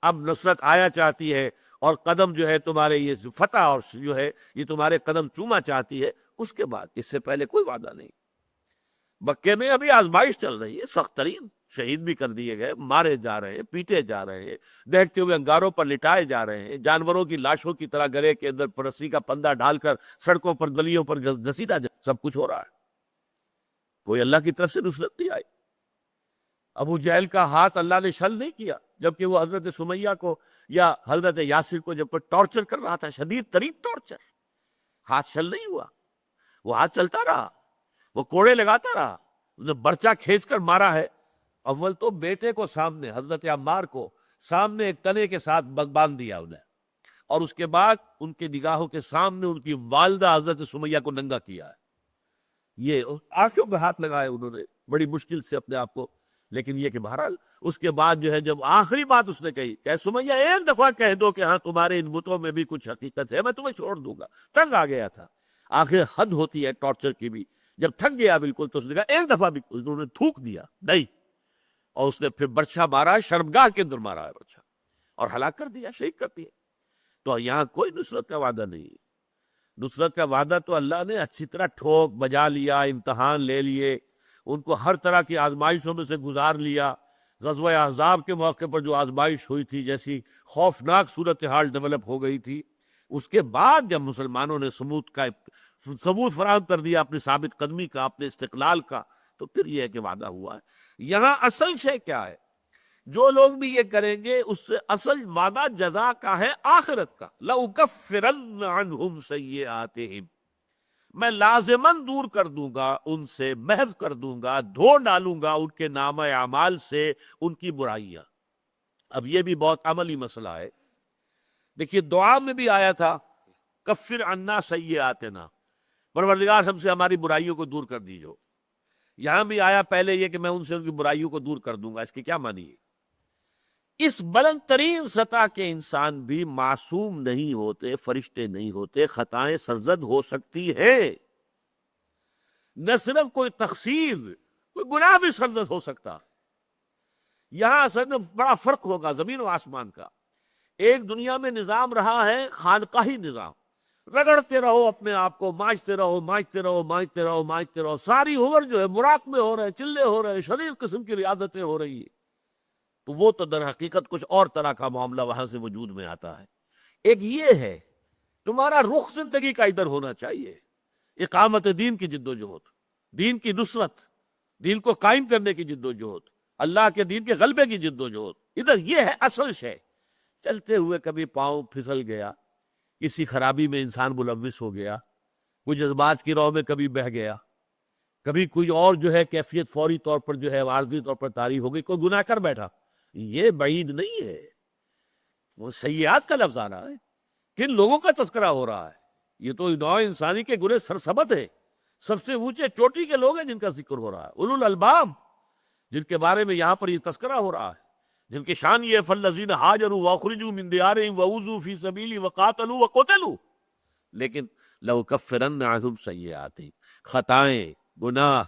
اب نصرت آیا چاہتی ہے اور قدم جو ہے تمہارے یہ فتح اور جو ہے یہ تمہارے قدم چوما چاہتی ہے، اس کے بعد، اس سے پہلے کوئی وعدہ نہیں۔ مکے میں ابھی آزمائش چل رہی ہے، سخت ترین، شہید بھی کر دیے گئے، مارے جا رہے ہیں، پیٹے جا رہے ہیں، دیکھتے ہوئے انگاروں پر لٹائے جا رہے ہیں، جانوروں کی لاشوں کی طرح گلے کے اندر رسی کا پندہ ڈال کر سڑکوں پر گلیوں پر گھسیٹا جا، سب کچھ ہو رہا ہے، کوئی اللہ کی طرف سے نصرت نہیں آئی۔ ابو جہل کا ہاتھ اللہ نے شل نہیں کیا، جبکہ وہ حضرت سمیہ کو یا حضرت یاسر کو جب ٹارچر کر رہا تھا، شدید ترین ٹارچر، ہاتھ شل نہیں ہوا، وہ ہاتھ چلتا رہا، وہ کوڑے لگاتا رہا، انہیں برچہ کھینچ کر مارا ہے۔ اول تو بیٹے کو سامنے، حضرت عمار کو سامنے ایک تنے کے ساتھ باندھ دیا انہیں، اور اس کے بعد ان کے نگاہوں کے سامنے ان کی والدہ حضرت سمیہ کو ننگا کیا ہے۔ یہ آنکھوں پہ ہاتھ لگائے انہوں نے بڑی مشکل سے اپنے آپ کو، لیکن یہ کہ بہرحال اس کے بعد جو ہے جب آخری بات اس نے کہی کہ سمیہ ایک دفعہ کہہ دو کہ ہاں تمہارے ان بتوں میں بھی کچھ حقیقت ہے، میں تمہیں چھوڑ دوں گا، تنگ آ گیا تھا۔ آخر حد ہوتی ہے ٹارچر کی بھی. جب تھک گیا بالکل تو اس نے کہا ایک دفعہ بھی انہوں نے تھوک دیا نہیں, اور اس نے پھر برچھا مارا, شرمگاہ کے اندر مارا ہے برچھا, اور ہلاک کر دیا, شہید کر دیا. تو یہاں کوئی نصرت کا وعدہ نہیں. نصرت کا وعدہ تو اللہ نے اچھی طرح ٹھوک بجا لیا, امتحان لے لیے, ان کو ہر طرح کی آزمائشوں میں سے گزار لیا. غزوہ احزاب کے موقع پر جو آزمائش ہوئی تھی, جیسی خوفناک صورتحال ڈیولپ ہو گئی تھی, اس کے بعد جب مسلمانوں نے ثبوت فراہم کر دیا اپنی ثابت قدمی کا, اپنے استقلال کا, تو پھر یہ ہے کہ وعدہ ہوا ہے. یہاں اصل شے کیا ہے؟ جو لوگ بھی یہ کریں گے اس سے اصل وعدہ جزا کا ہے آخرت کا. لَأُكَفِّرَنَّ عَنْهُمْ سَيِّئَاتِهِمْ, میں لازماً دور کر دوں گا ان سے, محو کر دوں گا, دھو ڈالوں گا ان کے نامہ اعمال سے ان کی برائیاں. اب یہ بھی بہت عملی مسئلہ ہے. دیکھیے دعا میں بھی آیا تھا کفر عنا سیئاتنا, پروردگار ہم سے ہماری برائیوں کو دور کر دیجو. یہاں بھی آیا پہلے یہ کہ میں ان سے ان کی برائیوں کو دور کر دوں گا. اس کی کیا معنی ہے؟ اس بلند ترین سطح کے انسان بھی معصوم نہیں ہوتے, فرشتے نہیں ہوتے, خطائیں سرزد ہو سکتی ہیں. نہ صرف کوئی تقصیر, کوئی گناہ بھی سرزد ہو سکتا. یہاں اصل میں بڑا فرق ہوگا زمین و آسمان کا. ایک دنیا میں نظام رہا ہے خانقاہی نظام, رگڑتے رہو اپنے آپ کو, مانجتے رہو مانجتے رہو مانجتے رہو مانجتے رہو, ساری عمر جو ہے مراقبے ہو رہے, چلے ہو رہے, شدید قسم کی ریاضتیں ہو رہی ہیں. تو وہ تو در حقیقت کچھ اور طرح کا معاملہ وہاں سے وجود میں آتا ہے. ایک یہ ہے تمہارا رخ زندگی کا ادھر ہونا چاہیے, اقامت دین کی جد و جہد, دین کی نصرت, دین کو قائم کرنے کی جد و جہد, اللہ کے دین کے غلبے کی جد و جہد, ادھر یہ ہے اصل شے. چلتے ہوئے کبھی پاؤں پھسل گیا, کسی خرابی میں انسان ملوث ہو گیا, کوئی جذبات کی راہ میں کبھی بہہ گیا, کبھی کوئی اور جو ہے کیفیت فوری طور پر جو ہے عارضی طور پر طاری ہو گئی, کوئی گناہ کر بیٹھا, یہ بعید نہیں ہے. وہ سیئات کا لفظ آ رہا ہے, کن لوگوں کا تذکرہ ہو رہا ہے؟ یہ تو نوع انسانی کے گناہ سرسبت ہے, سب سے اونچے چوٹی کے لوگ ہیں جن کا ذکر ہو رہا ہے, اولو الالباب, جن کے بارے میں یہاں پر یہ تذکرہ ہو رہا ہے, جن کی شان یہ فالذین ہاجروا واخرجوا من دیارہم واوذوا فی سبیلی وقاتلوا وقتلوا. لیکن لأکفرن عنہم سیئاتہم, خطائیں, گناہ,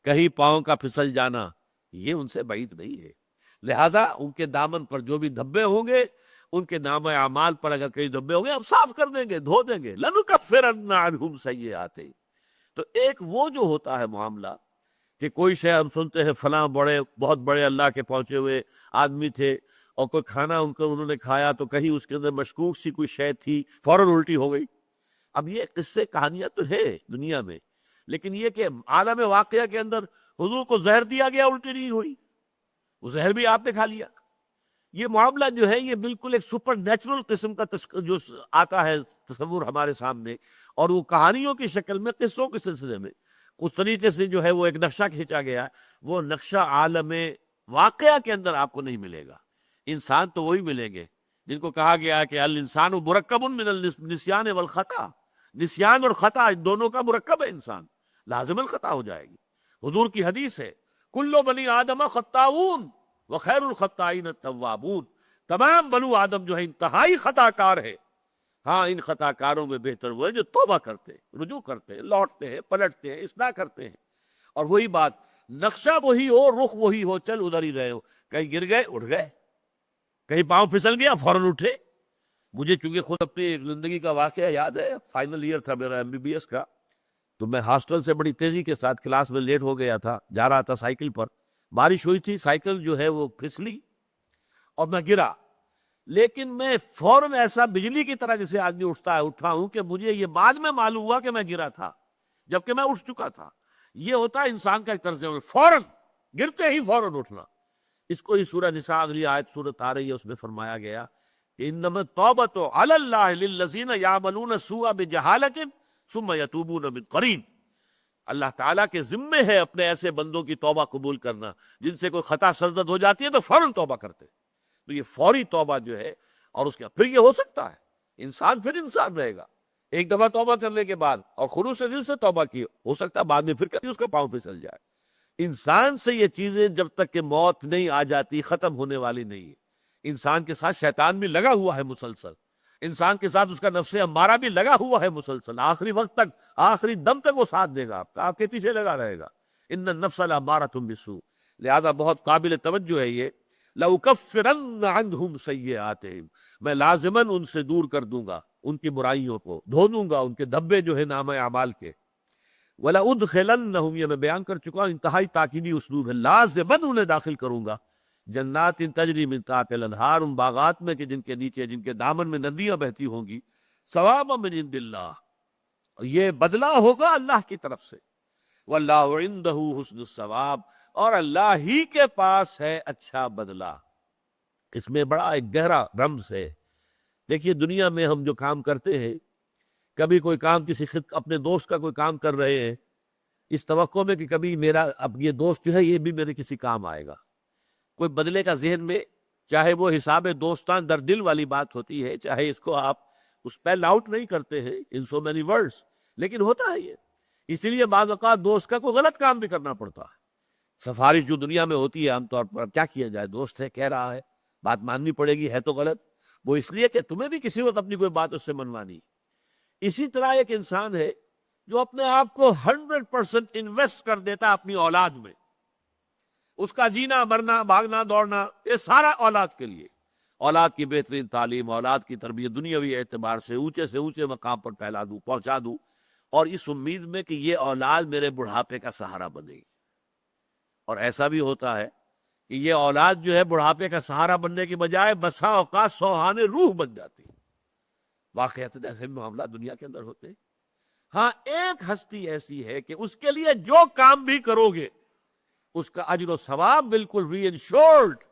کہیں پاؤں کا پھسل جانا, یہ ان سے بعید نہیں ہے. لہذا ان کے دامن پر جو بھی دھبے ہوں گے, ان کے نام اعمال پر اگر کئی دھبے ہوں گے ہم صاف کر دیں گے, دھو دیں گے. لنکفرن عنہم سیئاتہم. تو ایک وہ جو ہوتا ہے معاملہ کہ کوئی شے ہم سنتے ہیں فلاں بہت بڑے اللہ کے پہنچے ہوئے آدمی تھے, اور کوئی کھانا انہوں نے کھایا تو کہیں اس کے اندر مشکوک سی کوئی شے تھی, فوراً الٹی ہو گئی. اب یہ قصے کہانیاں تو ہے دنیا میں, لیکن یہ کہ عالم واقعہ کے اندر حضور کو زہر دیا گیا, الٹی نہیں ہوئی, وہ زہر بھی آپ نے کھا لیا. یہ معاملہ جو ہے یہ بالکل ایک سپر نیچرل قسم کا جو آتا ہے تصور ہمارے سامنے, اور وہ کہانیوں کی شکل میں, قصوں کے سلسلے میں اس طریقے سے جو ہے وہ ایک نقشہ کھینچا گیا. وہ نقشہ عالم واقعہ کے اندر آپ کو نہیں ملے گا. انسان تو وہی ملیں گے جن کو کہا گیا ہے کہ الانسان مرکب من النسیان والخطا, نسیان اور خطا دونوں کا مرکب ہے انسان, لازماً خطا ہو جائے گی. حضور کی حدیث ہے کل بنی آدم خطاؤون وخیر الخطائین التوابون, تمام بنو آدم جو ہے انتہائی خطا کار ہے, ہاں ان خطا کاروں میں بہتر وہ ہے جو توبہ کرتے ہیں, رجوع کرتے ہیں, لوٹتے ہیں, پلٹتے ہیں, اصلاح کرتے ہیں. اور وہی بات, نقشہ وہی ہو, رخ وہی ہو, چل ادھر ہی رہے ہو, کہیں گر گئے اٹھ گئے, کہیں پاؤں پھسل گیا فوراً اٹھے. مجھے چونکہ خود اپنی زندگی کا واقعہ یاد ہے, فائنل ایئر تھا میرا MBBS کا, تو میں ہاسٹل سے بڑی تیزی کے ساتھ کلاس میں لیٹ ہو گیا تھا, جا رہا تھا سائیکل پر, بارش ہوئی تھی, سائیکل جو ہے وہ پھسلی اور میں گرا. لیکن میں فوراً ایسا بجلی کی طرح جسے آدمی اٹھتا ہے اٹھا ہوں کہ مجھے یہ بعد میں معلوم ہوا کہ میں گرا تھا, جبکہ میں اٹھ چکا تھا. یہ ہوتا ہے انسان کا ایک طرز عمل, فوراً گرتے ہی فوراً اٹھنا. اس کو ہی سورہ نساء اگلی آیت سورت آ رہی ہے, اس میں فرمایا گیا کہ انما التوبۃ علی اللہ للذین یعملون السوء بجہالۃ ثم یتوبون من قریب. اللہ تعالیٰ کے ذمے ہے اپنے ایسے بندوں کی توبہ قبول کرنا جن سے کوئی خطا سرزد ہو جاتی ہے تو فوراً توبہ کرتے. تو یہ فوری توبہ جو ہے, اور اس کے پھر یہ ہو سکتا ہے انسان پھر انسان رہے گا, ایک دفعہ توبہ کرنے کے بعد اور خلوص سے دل سے توبہ کی, ہو سکتا ہے بعد میں پھر کبھی اس کا پاؤں پھسل جائے. انسان سے یہ چیزیں جب تک کہ موت نہیں آ جاتی ختم ہونے والی نہیں ہے. انسان کے ساتھ شیطان بھی لگا ہوا ہے مسلسل, انسان کے ساتھ اس کا نفس امارہ بھی لگا ہوا ہے مسلسل، آخری وقت تک، آخری دم تک وہ ساتھ دے گا آپ کا، آپ کے پیچھے لگا رہے گا. ان النفس لامارۃ بالسوء. لہذا بہت قابل توجہ ہے یہ. لَأُكَفِّرَنَّ عَنْهُمْ سَيِّئَاتِهِمْ، میں لازماً ان سے دور کر دوں گا ان کی برائیوں کو، دھو دوں گا ان کے دھبے جو ہے نامہ اعمال کے. وَلَأُدْخِلَنَّهُمْ، یہ میں بیان کر چکا ہوں، انتہائی تاکیدی اسلوب ہے، لازماً انہیں داخل کروں گا جنات تجری من تحتها الانہار، ان باغات میں کہ جن کے نیچے، جن کے دامن میں ندیاں بہتی ہوں گی. ثوابا من عند اللہ، یہ بدلہ ہوگا اللہ کی طرف سے. واللہ عندہ حسن الثواب، اور اللہ ہی کے پاس ہے اچھا بدلہ. اس میں بڑا ایک گہرا رمز ہے. دیکھیے دنیا میں ہم جو کام کرتے ہیں، کبھی کوئی کام اپنے دوست کا کوئی کام کر رہے ہیں اس توقع میں کہ کبھی میرا اب یہ دوست جو ہے یہ بھی میرے کسی کام آئے گا. کوئی بدلے کا ذہن میں، چاہے وہ حساب دوستان در دل والی بات ہوتی ہے، چاہے اس کو آپ اس پہ لاؤٹ نہیں کرتے ہیں ان سو مینی ورڈز، لیکن ہوتا ہے یہ. اسی لیے بعض اوقات دوست کا کوئی غلط کام بھی کرنا پڑتا ہے. سفارش جو دنیا میں ہوتی ہے عام طور پر، کیا کیا جائے، دوست ہے کہہ رہا ہے، بات ماننی پڑے گی، ہے تو غلط، وہ اس لیے کہ تمہیں بھی کسی وقت اپنی کوئی بات اس سے منوانی. اسی طرح ایک انسان ہے جو اپنے آپ کو 100% انویسٹ کر دیتا اپنی اولاد میں، اس کا جینا مرنا بھاگنا دوڑنا یہ سارا اولاد کے لیے، اولاد کی بہترین تعلیم، اولاد کی تربیت دنیاوی اعتبار سے اونچے مقام پر پھیلا دوں، پہنچا دوں، اور اس امید میں کہ یہ اولاد میرے بڑھاپے کا سہارا بنے گی. اور ایسا بھی ہوتا ہے کہ یہ اولاد جو ہے بڑھاپے کا سہارا بننے کی بجائے بسا اوقات سوہان روح بن جاتی. واقعات ایسے معاملات دنیا کے اندر ہوتے ہیں. ہاں ایک ہستی ایسی ہے کہ اس کے لیے جو کام بھی کرو گے اس کا اجر و ثواب بالکل ری انشورڈ،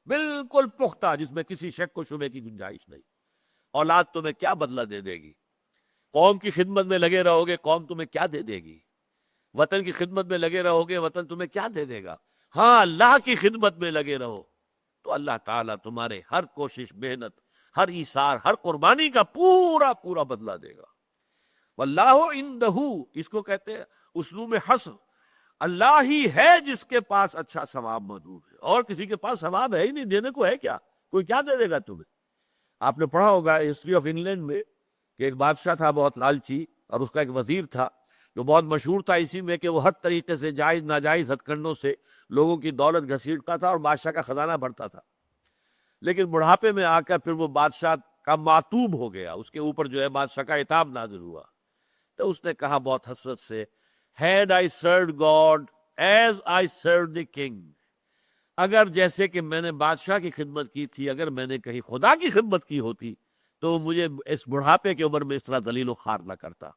بالکل پختہ، جس میں کسی شک و شبے کی گنجائش نہیں. اولاد تمہیں کیا بدلہ دے دے گی؟ قوم کی خدمت میں لگے رہو گے، قوم تمہیں کیا دے دے گی؟ وطن کی خدمت میں لگے رہو گے، وطن تمہیں کیا دے دے گا؟ ہاں اللہ کی خدمت میں لگے رہو تو اللہ تعالیٰ تمہارے ہر کوشش، محنت، ہر ایثار، ہر قربانی کا پورا پورا بدلہ دے گا. واللہ عندہ، اس کو کہتے ہیں اسلوب حصر، اللہ ہی ہے جس کے پاس اچھا ثواب موجود ہے، اور کسی کے پاس ثواب ہے ہی نہیں، دینے کو ہے کیا؟ کوئی کیا دے دے گا تمہیں؟ آپ نے پڑھا ہوگا ہسٹری آف انگلینڈ میں کہ ایک بادشاہ تھا بہت لالچی، اور اس کا ایک وزیر تھا جو بہت مشہور تھا اسی میں کہ وہ ہر طریقے سے جائز ناجائز ہتھ کنڈوں سے لوگوں کی دولت گھسیٹتا تھا اور بادشاہ کا خزانہ بھرتا تھا. لیکن بڑھاپے میں آ کر پھر وہ بادشاہ کا معتوب ہو گیا، اس کے اوپر جو ہے بادشاہ کا عتاب نازل ہوا. تو اس نے کہا بہت حسرت سے، Had I served God as I served the king، اگر جیسے کہ میں نے بادشاہ کی خدمت کی تھی، اگر میں نے کہیں خدا کی خدمت کی ہوتی تو مجھے اس بڑھاپے کی عمر میں اس طرح ذلیل و خوار نہ کرتا.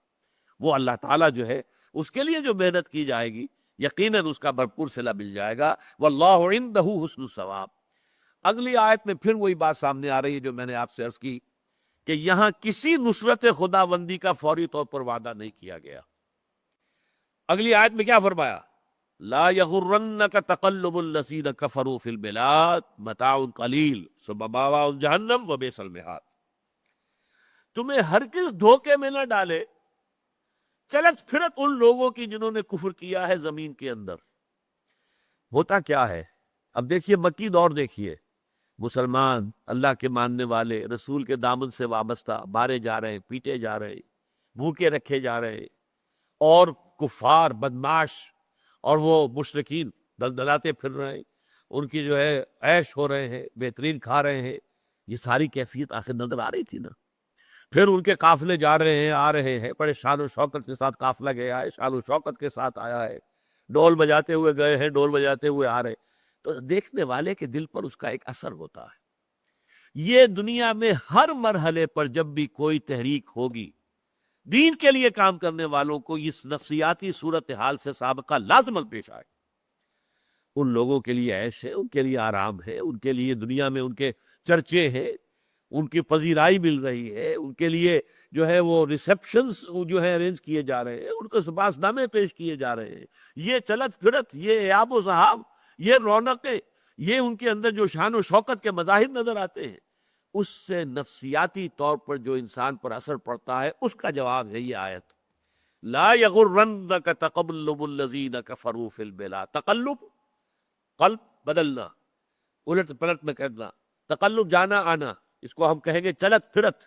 وہ اللہ تعالیٰ جو ہے اس کے لیے جو محنت کی جائے گی یقیناً اس کا بھرپور صلہ مل جائے گا. واللہ عندہ حسن الثواب. اگلی آیت میں پھر وہی بات سامنے آ رہی ہے جو میں نے آپ سے عرض کی کہ یہاں کسی نصرت خداوندی کا فوری طور پر وعدہ نہیں کیا گیا. اگلی آیت میں کیا فرمایا؟ لا یغرنک تقلب الذین کفروا فی البلاد متاع قلیل ثم مأواہم جہنم وبئس المہاد. تمہیں ہرگز دھوکے میں نہ ڈالے چلت پھرت ان لوگوں کی جنہوں نے کفر کیا ہے زمین کے اندر. ہوتا کیا ہے؟ اب دیکھیے مکی دور دیکھیے، مسلمان اللہ کے ماننے والے رسول کے دامن سے وابستہ مارے جا رہے ہیں، پیٹے جا رہے ہیں، بھوکے رکھے جا رہے ہیں، اور کفار بدماش اور وہ مشرکین دلدلاتے پھر رہے ہیں، ان کی جو ہے عیش ہو رہے ہیں، بہترین کھا رہے ہیں. یہ ساری کیفیت آخر نظر آ رہی تھی نا. پھر ان کے قافلے جا رہے ہیں، آ رہے ہیں، بڑے شان و شوکت کے ساتھ قافلہ گیا ہے، شان و شوکت کے ساتھ آیا ہے، ڈول بجاتے ہوئے گئے ہیں، ڈول بجاتے ہوئے آ رہے. تو دیکھنے والے کے دل پر اس کا ایک اثر ہوتا ہے. یہ دنیا میں ہر مرحلے پر جب بھی کوئی تحریک ہوگی، دین کے لیے کام کرنے والوں کو اس نفسیاتی صورتحال سے سابقہ لازماً پیش آئے. ان لوگوں کے لیے عیش ہے، ان کے لیے آرام ہے، ان کے لیے دنیا میں ان کے چرچے ہیں، ان کی پذیرائی مل رہی ہے، ان کے لیے جو ہے وہ ریسیپشنز جو ہے ارینج کیے جا رہے ہیں، ان کو سپاس نامے پیش کیے جا رہے ہیں. یہ چلت پھرت، یہ ایاب و ذہاب، یہ رونقیں، یہ ان کے اندر جو شان و شوکت کے مظاہر نظر آتے ہیں، اس سے نفسیاتی طور پر جو انسان پر اثر پڑتا ہے اس کا جواب ہے یہ آیت. لا یغرنک تقلب الذین کفروا فی البلاد. تقلب قلب بدلنا، الٹ پلٹ میں کرنا، تقلب جانا آنا، اس کو ہم کہیں گے چلت پھرت.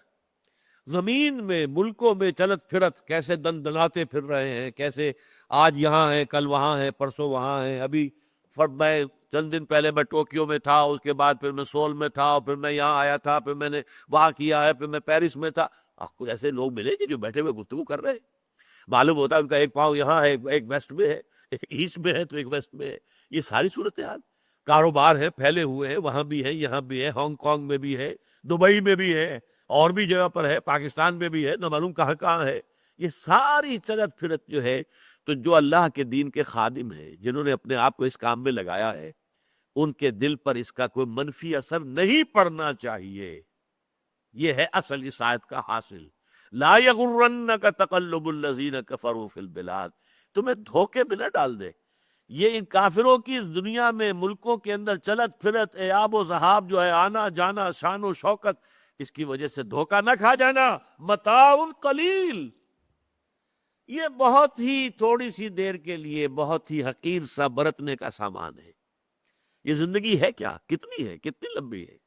زمین میں ملکوں میں چلت پھرت کیسے دن دناتے پھر رہے ہیں، کیسے آج یہاں ہیں، کل وہاں ہیں، پرسوں وہاں ہیں. ابھی میں چند دن پہلے میں ٹوکیو میں تھا، اس کے بعد پھر میں سول میں تھا، اور پھر میں یہاں آیا تھا، پھر میں نے وہاں کیا ہے، پھر میں پیرس میں تھا. آپ کو ایسے لوگ ملے کہ جو بیٹھے ہوئے گفتگو کر رہے ہیں، معلوم ہوتا ہے ان کا ایک پاؤں یہاں ہے، ایک ویسٹ میں ہے، ایک ایسٹ میں ہے تو ایک ویسٹ میں ہے. یہ ساری صورتحال، کاروبار ہے پھیلے ہوئے ہیں، وہاں بھی ہے، یہاں بھی ہے، ہانگ کانگ میں بھی ہے، دبئی میں بھی ہے، اور بھی جگہ پر ہے، پاکستان میں بھی ہے، نہ معلوم کہاں کہاں ہے. یہ ساری چلت پھرت جو ہے، تو جو اللہ کے دین کے خادم ہیں، جنہوں نے اپنے آپ کو اس کام میں لگایا ہے، ان کے دل پر اس کا کوئی منفی اثر نہیں پڑنا چاہیے. یہ ہے اصل اس آیت کا حاصل. لا یغرنک تقلب الذین کفروا فی البلاد، تمہیں دھوکے میں نہ ڈال دے یہ ان کافروں کی اس دنیا میں ملکوں کے اندر چلت پھرت، ایاب و ذہاب جو ہے، آنا جانا، شان و شوکت، اس کی وجہ سے دھوکہ نہ کھا جانا. متاع قلیل، یہ بہت ہی تھوڑی سی دیر کے لیے بہت ہی حقیر سا برتنے کا سامان ہے. یہ زندگی ہے کیا، کتنی ہے، کتنی لمبی ہے؟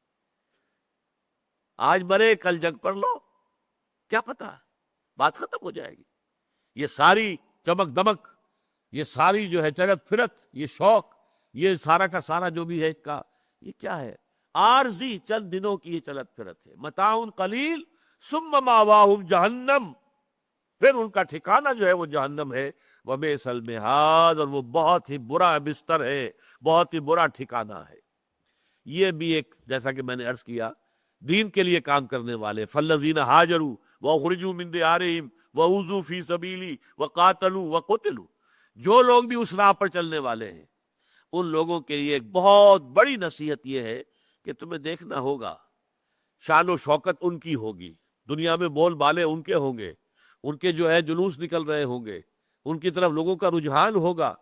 آج مرے کل جنگ پر لو، کیا پتا، بات ختم ہو جائے گی. یہ ساری چمک دمک، یہ ساری جو ہے چلت پھرت، یہ شوق، یہ سارا کا سارا جو بھی ہے کا، یہ کیا ہے؟ عارضی چند دنوں کی یہ چلت پھرت ہے. متاع قلیل ثم مأواہم جہنم، پھر ان کا ٹھکانہ جو ہے وہ جہنم ہے. وبئس المہاد، اور وہ بہت ہی برا بستر ہے، بہت ہی برا ٹھکانہ ہے. یہ بھی ایک، جیسا کہ میں نے عرض کیا، دین کے لیے کام کرنے والے، فالذین ہاجروا واخرجوا من دیارہم واوذوا فی سبیلی وقاتلوا وقتلوا، جو لوگ بھی اس راہ پر چلنے والے ہیں، ان لوگوں کے لیے ایک بہت بڑی نصیحت یہ ہے کہ تمہیں دیکھنا ہوگا، شان و شوکت ان کی ہوگی، دنیا میں بول بالے ان کے ہوں گے، ان کے جو ہے جلوس نکل رہے ہوں گے، ان کی طرف لوگوں کا رجحان ہوگا،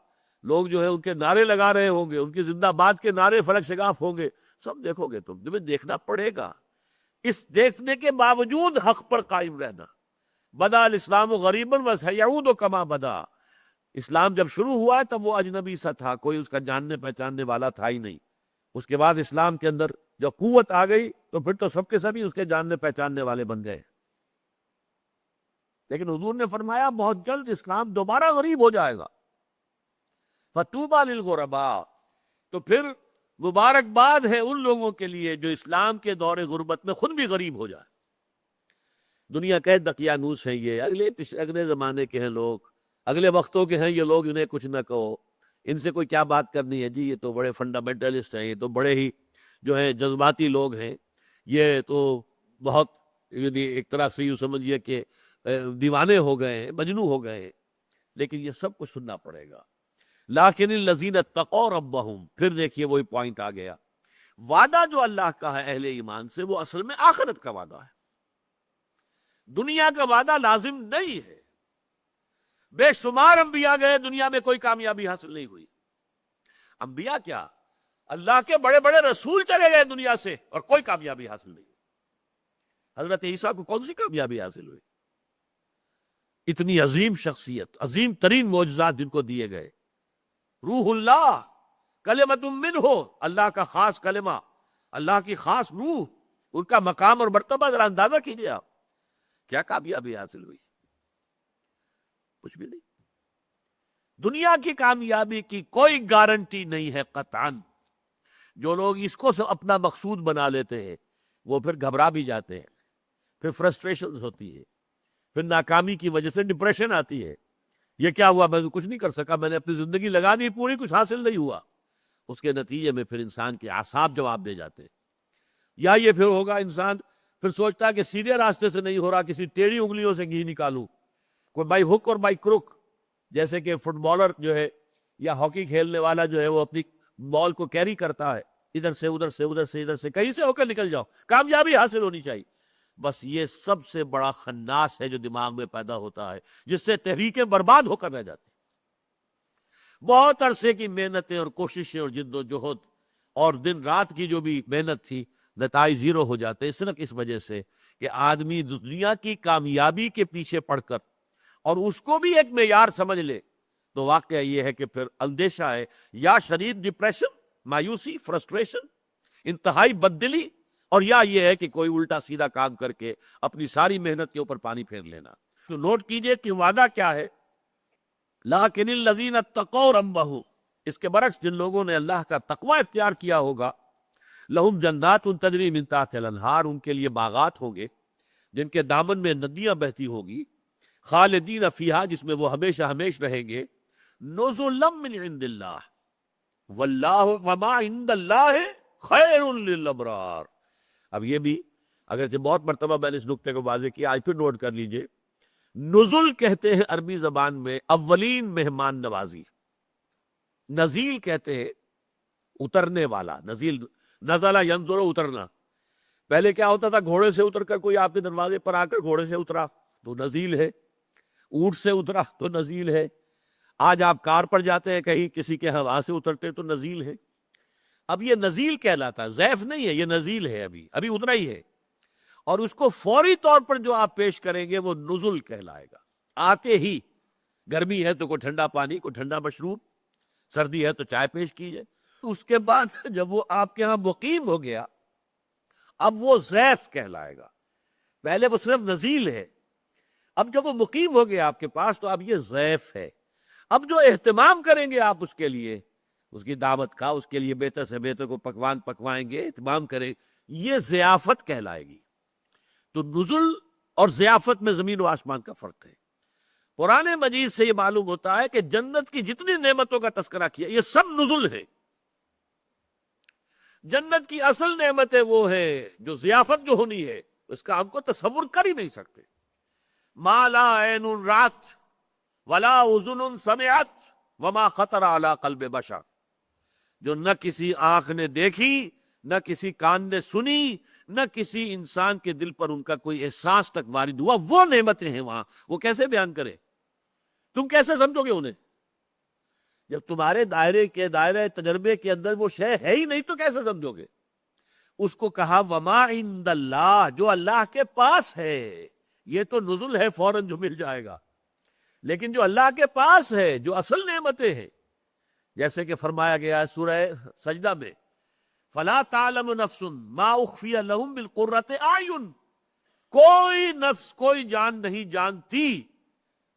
لوگ جو ہے ان کے نعرے لگا رہے ہوں گے، ان کی زندہ باد کے نعرے فلک شگاف ہوں گے. سب دیکھو گے، تمہیں دیکھنا پڑے گا. اس دیکھنے کے باوجود حق پر قائم رہنا. بدا الاسلام غریبا وسیعود کما بدا، اسلام جب شروع ہوا ہے تب وہ اجنبی سا تھا، کوئی اس کا جاننے پہچاننے والا تھا ہی نہیں. اس کے بعد اسلام کے اندر جب قوت آ گئی تو پھر تو سب کے سبھی اس کے جاننے پہچاننے والے بن گئے. لیکن حضور نے فرمایا بہت جلد اسلام دوبارہ غریب ہو جائے گا. فطوبیٰ للغرباء، تو پھر مبارکباد ہے ان لوگوں کے لیے جو اسلام کے دور غربت میں خود بھی غریب ہو جائے. دنیا کے دقیانوس ہیں، یہ اگلے زمانے کے ہیں لوگ، اگلے وقتوں کے ہیں یہ لوگ، انہیں کچھ نہ کہو، ان سے کوئی کیا بات کرنی ہے جی، یہ تو بڑے فنڈامنٹلسٹ ہیں، یہ تو بڑے ہی جو ہے جذباتی لوگ ہیں، یہ تو بہت یعنی ایک طرح سے یوں سمجھیے کہ دیوانے ہو گئے ہیں، مجنوں ہو گئے ہیں. لیکن یہ سب کچھ سننا پڑے گا. لیکن الذین اتقوا ربہم، پھر دیکھیے وہی پوائنٹ آ گیا، وعدہ جو اللہ کا ہے اہل ایمان سے وہ اصل میں آخرت کا وعدہ ہے، دنیا کا وعدہ لازم نہیں ہے. بے شمار انبیاء گئے، دنیا میں کوئی کامیابی حاصل نہیں ہوئی. انبیاء کیا، اللہ کے بڑے بڑے رسول چلے گئے دنیا سے اور کوئی کامیابی حاصل نہیں. حضرت عیسیٰ کو کون سی کامیابی حاصل ہوئی؟ اتنی عظیم شخصیت، عظیم ترین معجزات جن کو دیے گئے، روح اللہ، کلمۃ منہ، اللہ کا خاص کلمہ، اللہ کی خاص روح، ان کا مقام اور مرتبہ ذرا اندازہ کیجیے آپ، کیا کامیابی حاصل ہوئی؟ کچھ بھی نہیں. دنیا کی کامیابی کی کوئی گارنٹی نہیں ہے قطعاً. جو لوگ اس کو اپنا مقصود بنا لیتے ہیں وہ پھر گھبرا بھی جاتے ہیں، پھر فرسٹریشن ہوتی ہے، پھر ناکامی کی وجہ سے ڈپریشن آتی ہے. یہ کیا ہوا، میں کچھ نہیں کر سکا، میں نے اپنی زندگی لگا دی پوری، کچھ حاصل نہیں ہوا. اس کے نتیجے میں پھر انسان کے اعصاب جواب دے جاتے ہیں. یا یہ پھر ہوگا انسان پھر سوچتا ہے کہ سیدھے راستے سے نہیں ہو رہا، کسی ٹیڑھی انگلیوں سے گھی نکالوں، کوئی بائی ہک اور بائی کروک، جیسے کہ فٹ بالر جو ہے یا ہاکی کھیلنے والا جو ہے وہ اپنی بال کو کیری کرتا ہے، ادھر سے ادھر سے، ادھر سے ادھر سے، کہیں سے ہو کر نکل جاؤ، کامیابی حاصل ہونی چاہیے. بس یہ سب سے بڑا خناس ہے جو دماغ میں پیدا ہوتا ہے، جس سے تحریکیں برباد ہو کر رہ جاتی ہیں. بہت عرصے کی محنتیں اور کوششیں اور جد و جہد اور دن رات کی جو بھی محنت تھی، نتائج زیرو ہو جاتے ہیں، صرف اس وجہ سے کہ آدمی دنیا کی کامیابی کے پیچھے پڑ کر اور اس کو بھی ایک معیار سمجھ لے. تو واقعہ یہ ہے کہ پھر اندیشہ ہے، یا شدید ڈپریشن، مایوسی، فرسٹریشن، انتہائی بددلی اور یا یہ ہے کہ کوئی الٹا سیدھا کام کر کے اپنی ساری محنت کے اوپر پانی پھیر لینا. تو نوٹ کیجئے کہ وعدہ کیا ہے. لیکن الذین اتقوا ربہم، اس کے برعکس جن لوگوں نے اللہ کا تقوی اختیار کیا ہوگا، لہم جنات تجری من تحتہا الانہار، ان کے لیے باغات ہوں گے جن کے دامن میں ندیاں بہتی ہوگی، خالدین فیہا، جس میں وہ ہمیشہ ہمیش رہیں گے، نزلا من عند اللہ واللہ وما عند اللہ خیر للابرار. اب یہ بھی اگرچہ بہت مرتبہ میں نے اس نقطے کو واضح کیا، آج پھر نوٹ کر لیجئے. نزل کہتے ہیں عربی زبان میں اولین مہمان نوازی. نزیل کہتے ہیں اترنے والا. نزیل، نزلہ ینزل، اترنا. پہلے کیا ہوتا تھا، گھوڑے سے اتر کر کوئی آپ کے دروازے پر آ کر گھوڑے سے اترا تو نزیل ہے، اونٹ سے اترا تو نزیل ہے. آج آپ کار پر جاتے ہیں کہیں، کسی کے ہوا سے اترتے تو نزیل ہے. اب یہ نزیل کہلاتا ہے، ضیف نہیں ہے، یہ نزیل ہے، ابھی اترا ہی ہے. اور اس کو فوری طور پر جو آپ پیش کریں گے وہ نزل کہلائے گا. آتے ہی، گرمی ہے تو کوئی ٹھنڈا پانی، کوئی ٹھنڈا مشروب، سردی ہے تو چائے پیش کیجئے. اس کے بعد جب وہ آپ کے ہاں مقیم ہو گیا، اب وہ ضیف کہلائے گا. پہلے وہ صرف نزیل ہے، اب جب وہ مقیم ہو گیا آپ کے پاس تو اب یہ ضیف ہے. اب جو اہتمام کریں گے آپ اس کے لیے، اس کی دعوت کا، اس کے لیے بہتر سے بہتر کو پکوان پکوائیں گے، اہتمام کریں، یہ ضیافت کہلائے گی. تو نزل اور ضیافت میں زمین و آسمان کا فرق ہے. قرآن مجید سے یہ معلوم ہوتا ہے کہ جنت کی جتنی نعمتوں کا تذکرہ کیا یہ سب نزل ہے. جنت کی اصل نعمتیں وہ ہے جو ضیافت جو ہونی ہے، اس کا ہم کو تصور کر ہی نہیں سکتے. ما لا عین رات ولا اذن سمعت وما خطر علی قلب بشر، جو نہ کسی آنکھ نے دیکھی، نہ کسی کان نے سنی، نہ کسی انسان کے دل پر ان کا کوئی احساس تک وارد ہوا، وہ نعمتیں ہیں وہاں. وہ کیسے بیان کرے؟ تم کیسے سمجھو گے انہیں جب تمہارے دائرے تجربے کے اندر وہ شے ہے ہی نہیں؟ تو کیسے سمجھو گے؟ اس کو کہا وما عند اللہ، جو اللہ کے پاس ہے. یہ تو نزل ہے، فوراً جو مل جائے گا. لیکن جو اللہ کے پاس ہے، جو اصل نعمتیں ہیں، جیسے کہ فرمایا گیا ہے سورہ سجدہ میں، فلا تعلم نفس ما اخفی لهم من قرۃ اعین، کوئی نفس، کوئی جان نہیں جانتی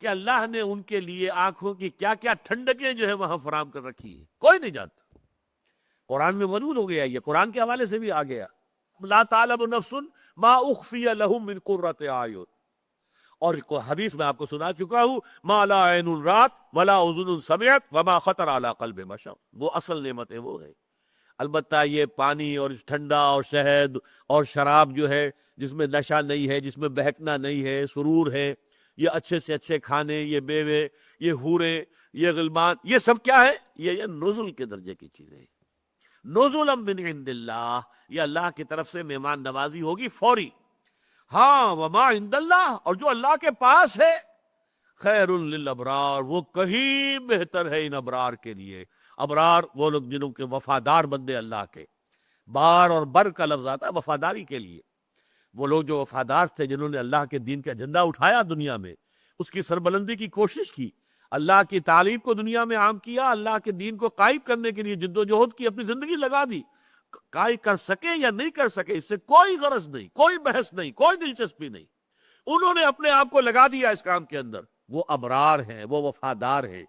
کہ اللہ نے ان کے لیے آنکھوں کی کیا کیا ٹھنڈکیں جو ہے وہاں فراہم کر رکھی ہے. کوئی نہیں جانتا. قرآن میں موجود ہو گیا، یہ قرآن کے حوالے سے بھی آ گیا، لا تعلم نفس ما اخفی لهم من قرۃ اعین. اور حدیث میں آپ کو سنا چکا ہوں، ما لا عین رات ولا اذن سمعت وما خطر علی قلب بشر. وہ اصل نعمتیں وہ ہے. البتہ یہ پانی اور ٹھنڈا اور شہد اور شراب جو ہے جس میں نشہ نہیں ہے، جس میں بہکنا نہیں ہے، سرور ہے، یہ اچھے سے اچھے کھانے، یہ بیوے، یہ حوریں، یہ غلمان، یہ سب کیا ہے؟ یہ نزل کے درجے کی چیزیں. نزلا من عند اللہ، یہ اللہ کی طرف سے مہمان نوازی ہوگی فوری. ہاں وما عند اللہ، اور جو اللہ کے پاس ہے، خیر للابرار، وہ کہیں بہتر ہے ان ابرار کے لیے. ابرار وہ لوگ جنہوں کے وفادار بندے اللہ کے. بار اور بر کا لفظ آتا ہے وفاداری کے لیے. وہ لوگ جو وفادار تھے، جنہوں نے اللہ کے دین کا جھنڈا اٹھایا دنیا میں، اس کی سربلندی کی کوشش کی، اللہ کی تعلیم کو دنیا میں عام کیا، اللہ کے دین کو قائم کرنے کے لیے جد و جہد کی، اپنی زندگی لگا دی. قائم کر سکے یا نہیں کر سکے اس سے کوئی غرض نہیں، کوئی بحث نہیں، کوئی دلچسپی نہیں. انہوں نے اپنے آپ کو لگا دیا اس کام کے اندر. وہ ابرار ہیں، وہ وفادار ہیں.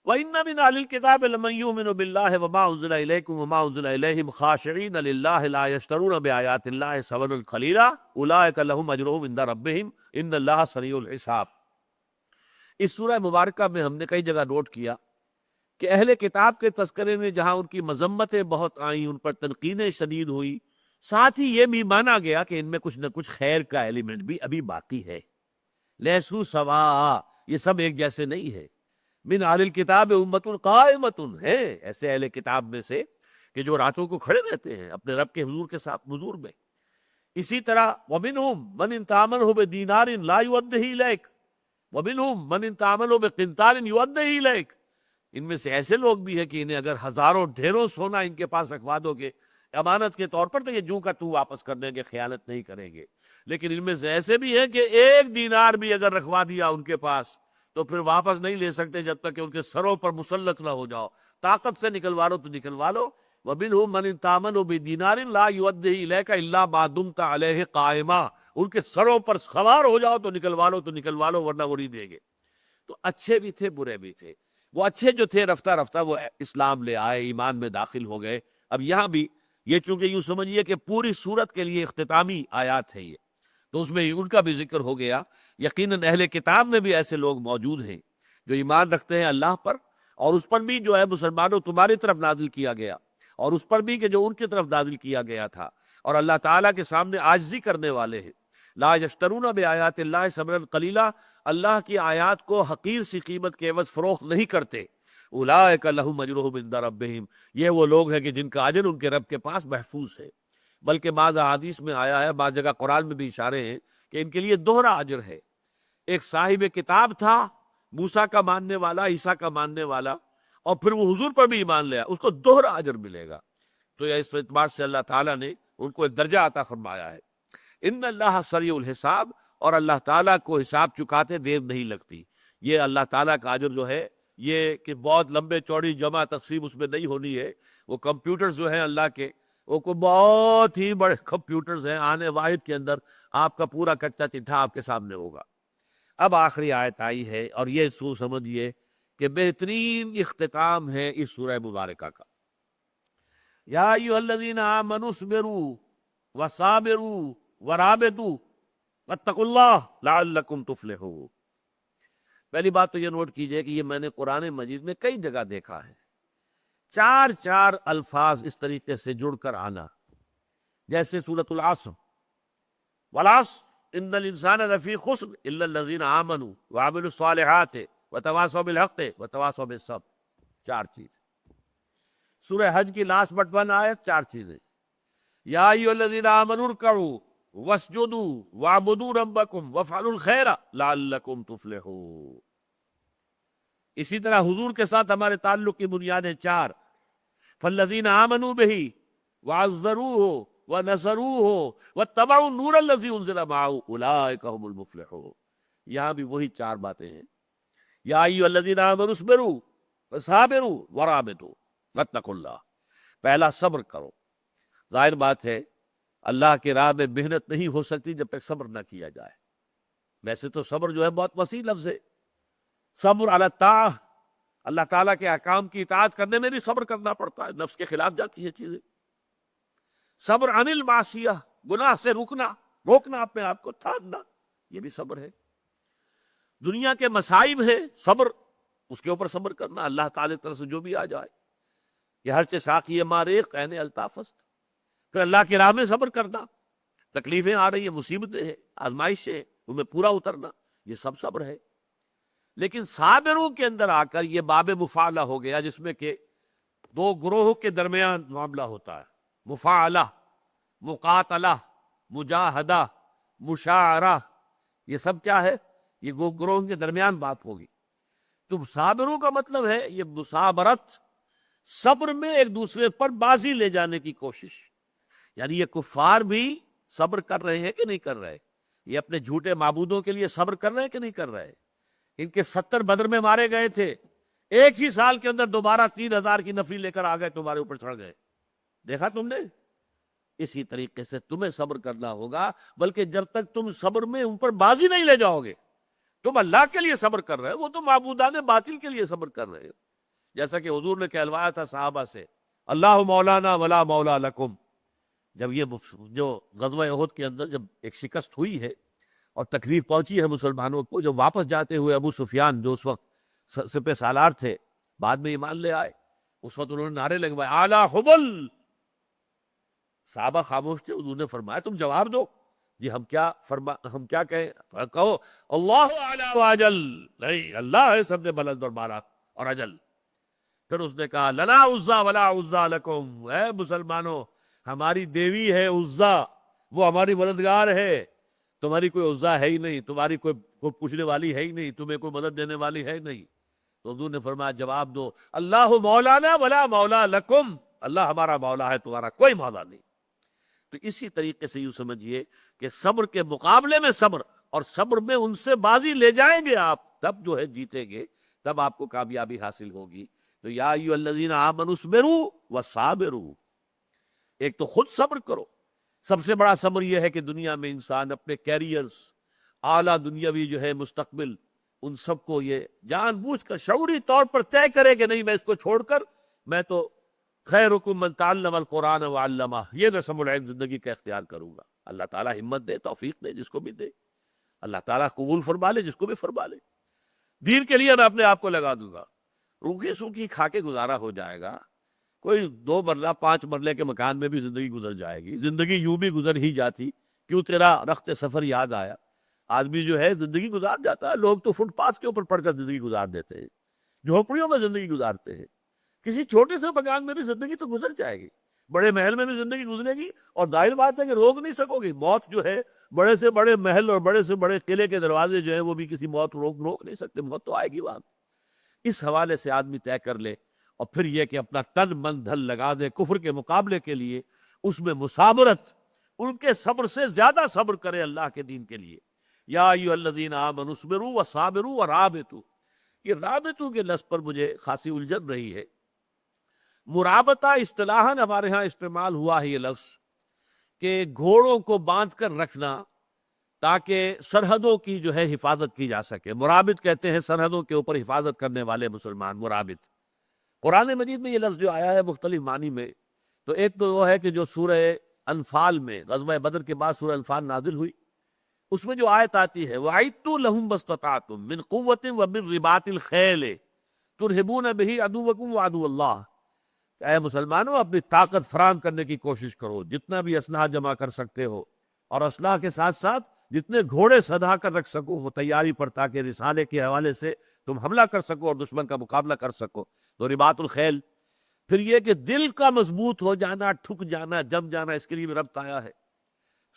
وَإِنَّ مِنْ أَهْلِ الْكِتَابِ لَمَنْ يُؤْمِنُ بِاللَّهِ وَمَا أُنزِلَ إِلَيْكُمْ وَمَا أُنزِلَ إِلَيْهِمْ خَاشِعِينَ لِلَّهِ لَا يَشْتَرُونَ بِآيَاتِ اللَّهِ ثَمَنًا قَلِيلًا أُولَٰئِكَ لَهُمْ أَجْرُهُمْ عِندَ رَبِّهِمْ إِنَّ اللَّهَ سَرِيعُ الْحِسَابِ. اس سورہ مبارکہ میں ہم نے کئی جگہ نوٹ کیا کہ اہل کتاب کے تذکرے میں جہاں ان کی مذمتیں بہت آئیں، ان پر تنقیدیں شدید ہوئی، ساتھ ہی یہ بھی مانا گیا کہ ان میں کچھ نہ کچھ خیر کا ایلیمنٹ بھی ابھی باقی ہے. لیسو سوا، یہ سب ایک جیسے نہیں ہے. من اہل الکتاب امت قائمۃ، ہے ایسے اہل کتاب میں سے کہ جو راتوں کو کھڑے رہتے ہیں اپنے رب کے حضور کے ساتھ حضور میں. اسی طرح ومنہم من ان تامنہ بدینار لا یؤدہ الیک ومنہم من ان تامنہ بقنطار یؤدہ الیک. ان میں سے ایسے لوگ بھی ہیں کہ انہیں اگر ہزاروں ڈھیروں سونا ان کے پاس رکھوا دو گے امانت کے طور پر تو یہ جوں کا تو واپس کر دیں گے، خیانت نہیں کریں گے. لیکن ان میں سے ایسے بھی ہیں کہ ایک دینار بھی اگر رکھوا دیا ان کے پاس تو پھر واپس نہیں لے سکتے جب تک کہ ان کے سروں پر مسلط نہ ہو جاؤ. طاقت سے نکلوا لو تو نکلوا لو، وَمِنْهُمْ مَنْ إِنْ تَأْمَنْهُ بِدِينَارٍ لَا يُؤَدِّهِ إِلَيْكَ إِلَّا مَا دُمْتَ عَلَيْهِ قَائِمًا، ان کے سروں پر سوار ہو جاؤ تو نکلوا لو ورنہ وہ نہیں دیں گے۔ تو اچھے بھی تھے برے بھی تھے، وہ اچھے جو تھے رفتہ رفتہ وہ اسلام لے آئے، ایمان میں داخل ہو گئے۔ اب یہاں بھی یہ چونکہ یوں سمجھیے کہ پوری سورت کے لیے اختتامی آیات ہے یہ، تو اس میں ان کا بھی ذکر ہو گیا۔ یقیناً اہل کتاب میں بھی ایسے لوگ موجود ہیں جو ایمان رکھتے ہیں اللہ پر، اور اس پر بھی جو ہے مسلمانوں تمہاری طرف نازل کیا گیا، اور اس پر بھی کہ جو ان کی طرف نازل کیا گیا تھا، اور اللہ تعالیٰ کے سامنے عاجزی کرنے والے ہیں۔ لا یشترون بآیات اللہ ثمنا قلیلا، اللہ کی آیات کو حقیر سی قیمت کے عوض فروخت نہیں کرتے۔ اولئک لہم اجرہم عند ربہم، یہ وہ لوگ ہیں کہ جن کا اجر ان کے رب کے پاس محفوظ ہے۔ بلکہ بعض احادیث میں آیا ہے، بعض جگہ قرآن میں بھی اشارے ہیں کہ ان کے لیے دوہرا اجر ہے۔ ایک صاحب کتاب تھا، موسیٰ کا ماننے والا، عیسیٰ کا ماننے والا، اور پھر وہ حضور پر بھی ایمان لیا، اس کو دوہرا اجر ملے گا۔ تو اس اعتبار سے اللہ تعالیٰ نے ان کو ایک درجہ عطا فرمایا ہے۔ ان اللہ سریع الحساب، اور اللہ تعالیٰ کو حساب چکاتے دیر نہیں لگتی۔ یہ اللہ تعالیٰ کا اجر جو ہے یہ کہ بہت لمبے چوڑی جمع تقسیم اس میں نہیں ہونی ہے۔ وہ کمپیوٹرز جو ہیں اللہ کے، وہ کوئی بہت ہی بڑے کمپیوٹرز ہیں، آنے واحد کے اندر آپ کا پورا کچا چٹھا آپ کے سامنے ہوگا۔ اب آخری آیت آئی ہے، اور یہ سمجھیے کہ بہترین اختتام ہے اس سورہ مبارکہ کا۔ یا ایھا الذین آمنوا اصبروا وصابروا ورابطوا واتقوا اللہ لعلکم تفلحون۔ پہلی بات تو یہ نوٹ کیجئے کہ یہ میں نے قرآن مجید میں کئی جگہ دیکھا ہے، چار الفاظ اس طریقے سے جڑ کر آنا، جیسے سورۃ العصر، والعصر ان الانسان لفی خسر الا الذین آمنوا وعملوا الصالحات وتواصوا بالحق وتواصوا بالصبر، چار چیز۔ سورہ حج کی لاسٹ بٹ ون آیت، چار چیزیں۔ یا ایھا الذین آمنوا ارکعوا واسجدوا واعبدوا ربکم وافعلوا الخیر لعلکم تفلحون۔ اسی طرح حضور کے ساتھ ہمارے تعلق کی بنیادیں چار، فالذین آمنوا بہ وعزروہ ونصروہ واتبعوا النور الذی انزل معہ اولئک هم المفلحون۔ یہاں بھی وہی چار باتیں ہیں۔ یا ایھا الذین آمنوا اصبروا وصابروا ورابطوا واتقوا اللہ۔ پہلا صبر کرو۔ ظاہر بات ہے اللہ کی راہ میں محنت نہیں ہو سکتی جب تک صبر نہ کیا جائے۔ ویسے تو صبر جو ہے بہت وسیع لفظ ہے، صبر علی الطاعہ، اللہ تعالیٰ کے احکام کی اطاعت کرنے میں بھی صبر کرنا پڑتا ہے، نفس کے خلاف جاتی ہیں چیزیں۔ صبر عن المعصیہ، گناہ سے روکنا اپنے آپ کو، تھامنا، یہ بھی صبر ہے۔ دنیا کے مصائب ہیں، صبر، اس کے اوپر صبر کرنا، اللہ تعالیٰ کی طرف سے جو بھی آ جائے۔ یہ ہر چیز ساقی ماریخ عین الطافست، پھر اللہ کی راہ میں صبر کرنا، تکلیفیں آ رہی ہیں، مصیبتیں ہیں، آزمائشیں ہیں، ان میں پورا اترنا، یہ سب صبر ہے۔ لیکن صابروں کے اندر آ کر یہ باب مفاعلہ ہو گیا، جس میں کہ دو گروہوں کے درمیان معاملہ ہوتا ہے، مفاعلہ، مقاتلہ، مجاہدہ، مشاعرہ، یہ سب کیا ہے؟ یہ دو گروہوں کے درمیان بات ہوگی۔ تو صابروں کا مطلب ہے یہ مصابرت، صبر میں ایک دوسرے پر بازی لے جانے کی کوشش۔ یعنی یہ کفار بھی صبر کر رہے ہیں کہ نہیں کر رہے؟ یہ اپنے جھوٹے معبودوں کے لیے صبر کر رہے ہیں کہ نہیں کر رہے؟ ان کے 70 بدر میں مارے گئے تھے، ایک ہی سال کے اندر دوبارہ 3000 کی نفری لے کر آ گئے، تمہارے اوپر چڑھ گئے، دیکھا تم نے؟ اسی طریقے سے تمہیں صبر کرنا ہوگا، بلکہ جب تک تم صبر میں ان پر بازی نہیں لے جاؤ گے، تم اللہ کے لیے صبر کر رہے ہو، وہ تو معبودان باطل کے لیے صبر کر رہے ہو۔ جیسا کہ حضور نے کہلوایا تھا صحابہ سے، اللہ مولانا ولا مولا لکم۔ جب یہ جو غزوہ احد کے اندر جب ایک شکست ہوئی ہے اور تکلیف پہنچی ہے مسلمانوں کو، جب واپس جاتے ہوئے ابو سفیان جو اس وقت سپہ سالار تھے، بعد میں ایمان لے آئے، اس وقت انہوں نے نعرے لگوائے اعلی حبل۔ صحابہ خاموش تھے، حضور نے فرمایا تم جواب دو، جی ہم کیا کہیں؟ کہو اللہ اعلی واجل، نہیں اللہ ہے سب سے بلند اور بالا اور اجل۔ پھر اس نے کہا لنا عزا ولا عزا لکم، اے مسلمانوں ہماری دیوی ہے عزا، وہ ہماری مددگار ہے، تمہاری کوئی عزا ہے ہی نہیں، تمہاری کوئی پوچھنے والی ہے ہی نہیں، تمہیں کوئی مدد دینے والی ہے ہی نہیں۔ تو حضور نے فرمایا جواب دو اللہ مولانا ولا مولا لکم، اللہ ہمارا مولا ہے، تمہارا کوئی مولا نہیں۔ تو اسی طریقے سے یوں سمجھیے کہ صبر کے مقابلے میں صبر، اور صبر میں ان سے بازی لے جائیں گے آپ، تب جو ہے جیتیں گے، تب آپ کو کامیابی حاصل ہوگی۔ تو یا ایھا الذین آمنوا اصبروا وصابروا، ایک تو خود صبر کرو. سب سے بڑا صبر یہ ہے کہ دنیا میں انسان اپنے کیریئرز، اعلیٰ دنیاوی جو ہے مستقبل، ان سب کو یہ جان بوجھ کر شعوری طور پر طے کرے کہ نہیں، میں اس کو چھوڑ کر میں تو خیرکم من تعلم القرآن وعلمہ، یہ رسم العین زندگی کا اختیار کروں گا. اللہ تعالیٰ ہمت دے، توفیق دے جس کو بھی دے، اللہ تعالیٰ قبول فرما لے جس کو بھی فرما لے. دین کے لیے میں اپنے آپ کو لگا دوں گا. روکھی سوکھی کھا کے گزارا ہو جائے گا، کوئی 2 مرلہ 5 مرلے کے مکان میں بھی زندگی گزر جائے گی. زندگی یوں بھی گزر ہی جاتی. کیوں تیرا رخت سفر یاد آیا؟ آدمی جو ہے زندگی گزار جاتا ہے. لوگ تو فٹ پاتھ کے اوپر پڑھ کر زندگی گزار دیتے ہیں، جھوپڑیوں میں زندگی گزارتے ہیں. کسی چھوٹے سے مکان میں بھی زندگی تو گزر جائے گی، بڑے محل میں بھی زندگی گزرے گی. اور ظاہر بات ہے کہ روک نہیں سکو گی. موت جو ہے، بڑے سے بڑے محل اور بڑے سے بڑے قلعے کے دروازے جو ہیں وہ بھی کسی موت روک نہیں سکتے. موت تو آئے گی وہاں. اس حوالے سے آدمی طے کر لے، اور پھر یہ کہ اپنا تن من دھن لگا دے کفر کے مقابلے کے لیے. اس میں مسابرت، ان کے صبر سے زیادہ صبر کرے اللہ کے دین کے لیے. یا ایھا الذین آمنوا اصبروا وصابروا ورابطوا. یہ رابطوں کے لفظ پر مجھے خاصی الجھن رہی ہے. مرابطہ اصطلاحاً ہمارے ہاں استعمال ہوا ہے یہ لفظ کہ گھوڑوں کو باندھ کر رکھنا تاکہ سرحدوں کی جو ہے حفاظت کی جا سکے. مرابط کہتے ہیں سرحدوں کے اوپر حفاظت کرنے والے مسلمان، مرابط. قرآن مجید میں یہ لفظ جو آیا ہے مختلف معنی میں، تو ایک تو وہ ہے کہ جو سورہ انفال میں غزوہ بدر کے بعد سورہ انفال نازل ہوئی، اس میں جو آیت آتی ہے وَأَعِدُّوا لَهُم مَا اسْتَطَعْتُم مِّن قُوَّةٍ وَمِن رِّبَاطِ الْخَيْلِ تُرْهِبُونَ بِهِ عَدُوَّكُمْ وَعَدُوَّ اللَّهِ. اے مسلمانوں، اپنی طاقت فراہم کرنے کی کوشش کرو، جتنا بھی اسلحہ جمع کر سکتے ہو، اور اسلحہ کے ساتھ ساتھ جتنے گھوڑے سدھا کر رکھ سکو وہ تیاری پر، تاکہ رسالے کے حوالے سے تم حملہ کر سکو اور دشمن کا مقابلہ کر سکو. تو رباط الخیل. پھر یہ کہ دل کا مضبوط ہو جانا، ٹھک جانا، جم جانا، اس کے لیے بھی ربط آیا ہے.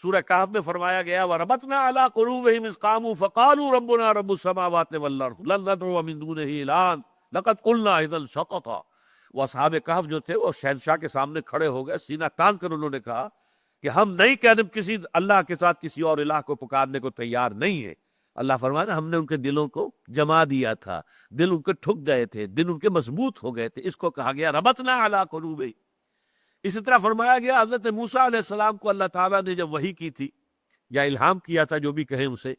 سورہ کہف میں فرمایا گیا وَرَبَطْنَا عَلَىٰ قُلُوبِهِمْ إِذْ قَامُوا فَقَالُوا رَبُّنَا رَبُّ السَّمَاوَاتِ وَالْأَرْضِ لَن نَّدْعُوَ مِن دُونِهِ إِلَٰهًا لَقَدْ قُلْنَا إِذًا شَطَطًا. وہ اصحاب کہف جو تھے وہ شہنشاہ کے سامنے کھڑے ہو گئے، سینہ تان کر انہوں نے کہا کہ ہم نہیں کہنے کسی اللہ کے ساتھ کسی اور الہ کو پکارنے کو تیار نہیں ہیں. اللہ فرماتا ہم نے ان کے دلوں کو جما دیا تھا، دل ان کے ٹھک گئے تھے، دل ان کے مضبوط ہو گئے تھے. اس کو کہا گیا ربطنا علی قلوبہم. اسی طرح فرمایا گیا حضرت موسیٰ علیہ السلام کو اللہ تعالیٰ نے جب وحی کی تھی یا الہام کیا تھا، جو بھی کہیں اسے،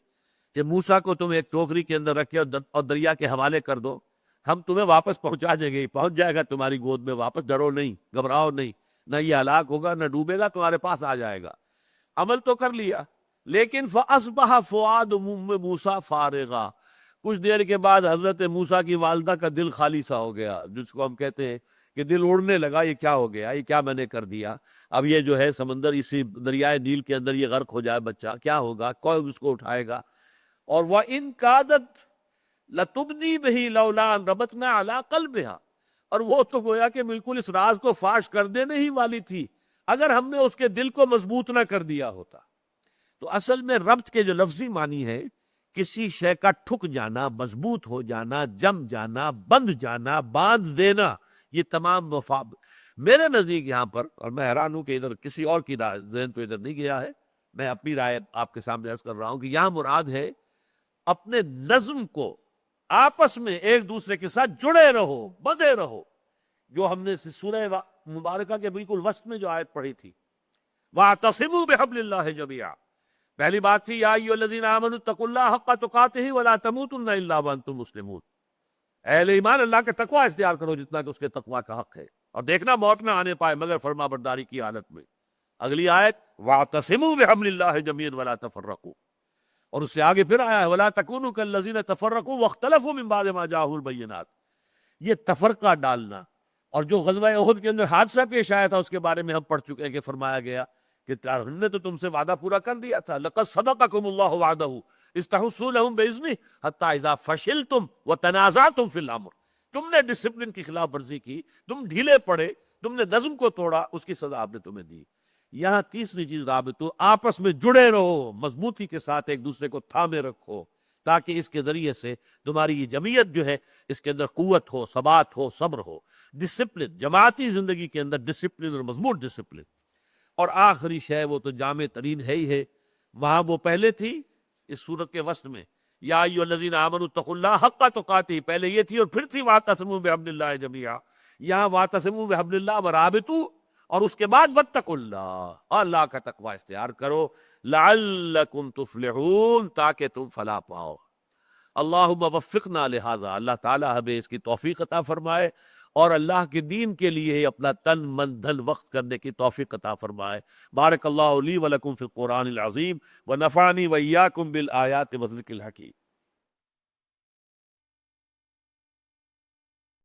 کہ موسیٰ کو تم ایک ٹوکری کے اندر رکھے اور دریا کے حوالے کر دو، ہم تمہیں واپس پہنچا دیں گے، پہنچ جائے گا تمہاری گود میں واپس، ڈرو نہیں، گھبراؤ نہیں، نہ یہ ہلاک ہوگا نہ ڈوبے گا، تمہارے پاس آ جائے گا. عمل تو کر لیا، لیکن فَأَصْبَحَ فُؤَادُ مُوسَىٰ فَارِغًا. کچھ دیر کے بعد حضرت موسیٰ کی والدہ کا دل خالی سا ہو گیا، جس کو ہم کہتے ہیں کہ دل اڑنے لگا. یہ کیا ہو گیا، یہ کیا میں نے کر دیا؟ اب یہ جو ہے سمندر، اسی دریائے نیل کے اندر یہ غرق ہو جائے بچہ، کیا ہوگا؟ کون اس کو اٹھائے گا؟ اور وَإِن كَادَتْ لَتُبْدِي بِهِ لَوْلَا أَن رَبَطْنَا عَلَىٰ قَلْبِهَا. اور وہ تو گویا کہ بالکل اس راز کو فاش کر دینے ہی والی تھی اگر ہم نے اس کے دل کو مضبوط نہ کر دیا ہوتا. تو اصل میں ربط کے جو لفظی معنی ہے کسی شے کا ٹھک جانا، مضبوط ہو جانا، جم جانا، بند جانا، باندھ دینا، یہ تمام میرے نزدیک یہاں پر، اور میں حیران ہوں کہ ادھر کسی اور کی ذہن تو ادھر نہیں گیا ہے، میں اپنی رائے آپ کے سامنے عرض کر رہا ہوں کہ یہاں مراد ہے اپنے نظم کو آپس میں ایک دوسرے کے ساتھ جڑے رہو، بندھے رہو. جو ہم نے سورہ مبارکہ کے بالکل وسط میں جو آیت پڑھی تھی وَاعْتَصِمُوا بِحَبْلِ اللَّهِ جَمِيعًا، پہلی بات تھی یا ایھا الذین آمنوا اتقوا اللہ حق تقاتہ ولا تموتن الا وانتم مسلمون. اہل ایمان اللہ کا تقوی اختیار کرو جتنا کہ اس کے تقوی کا حق ہے، اور دیکھنا موت نہ آنے پائے مگر فرما برداری کی حالت میں. اگلی آیت وَاعْتَصِمُوا بِحَبْلِ اللَّهِ جَمِيعًا وَلَا تَفَرَّقُوا. اور اس سے آگے پھر آیا ہے وَلَا تَكُونُوا كَالَّذِينَ تَفَرَّقُوا وَاخْتَلَفُوا مِن بَعْدِ مَا جَاءَهُمُ الْبَيِّنَاتُ. یہ تفرقہ ڈالنا، اور جو غزوہ احد کے اندر حادثہ پیش آیا تھا اس کے بارے میں ہم پڑھ چکے ہیں کہ فرمایا گیا کہ ہم نے تو تم سے وعدہ پورا کر دیا تھا. لَقَدْ صَدَقَكُمُ اللَّهُ وَعْدَهُ إِذْ تَحُسُّونَهُم بِإِذْنِهِ حَتَّىٰ إِذَا فَشِلْتُمْ وَتَنَازَعْتُمْ فِي الْأَمْرِ. تم نے ڈسپلن کی خلاف ورزی کی، تم ڈھیلے پڑے، تم نے نظم کو توڑا، اس کی سزا آپ نے تمہیں دی. یہاں تیسری چیز رابطہ، آپس میں جڑے رہو، مضبوطی کے ساتھ ایک دوسرے کو تھامے رکھو، تاکہ اس کے ذریعے سے تمہاری یہ جمعیت جو ہے اس کے اندر قوت ہو، ثبات ہو، صبر ہو. ڈسپلن، جماعتی زندگی کے اندر ڈسپلن اور مضبوط ڈسپلن. اور آخری شے وہ تو جامع ترین ہے ہی ہے، وہاں وہ پہلے تھی اس صورت کے وسط میں یا ایھا الذین آمنوا اتقوا اللہ حق تقاتہ، پہلے یہ تھی اور پھر تھی واعتصموا بحبل اللہ جمیعا، یہاں واعتصموا بحبل اللہ ورابطوا، اور اس کے بعد واتقوا اللہ، اللہ کا تقوی اختیار کرو، لعلکم تفلحون، تاکہ تم فلاح پاؤ۔ اللہم وفقنا لہذا، اللہ تعالیٰ ہمیں اس کی توفیق عطا فرمائے، اور اللہ کے دین کے لیے اپنا تن من دھن وقت کرنے کی توفیق عطا فرمائے۔ بارک اللہ لی ولکم فی القرآن العظیم ونفعنی وإیاکم بالآیات والذکر الحکیم۔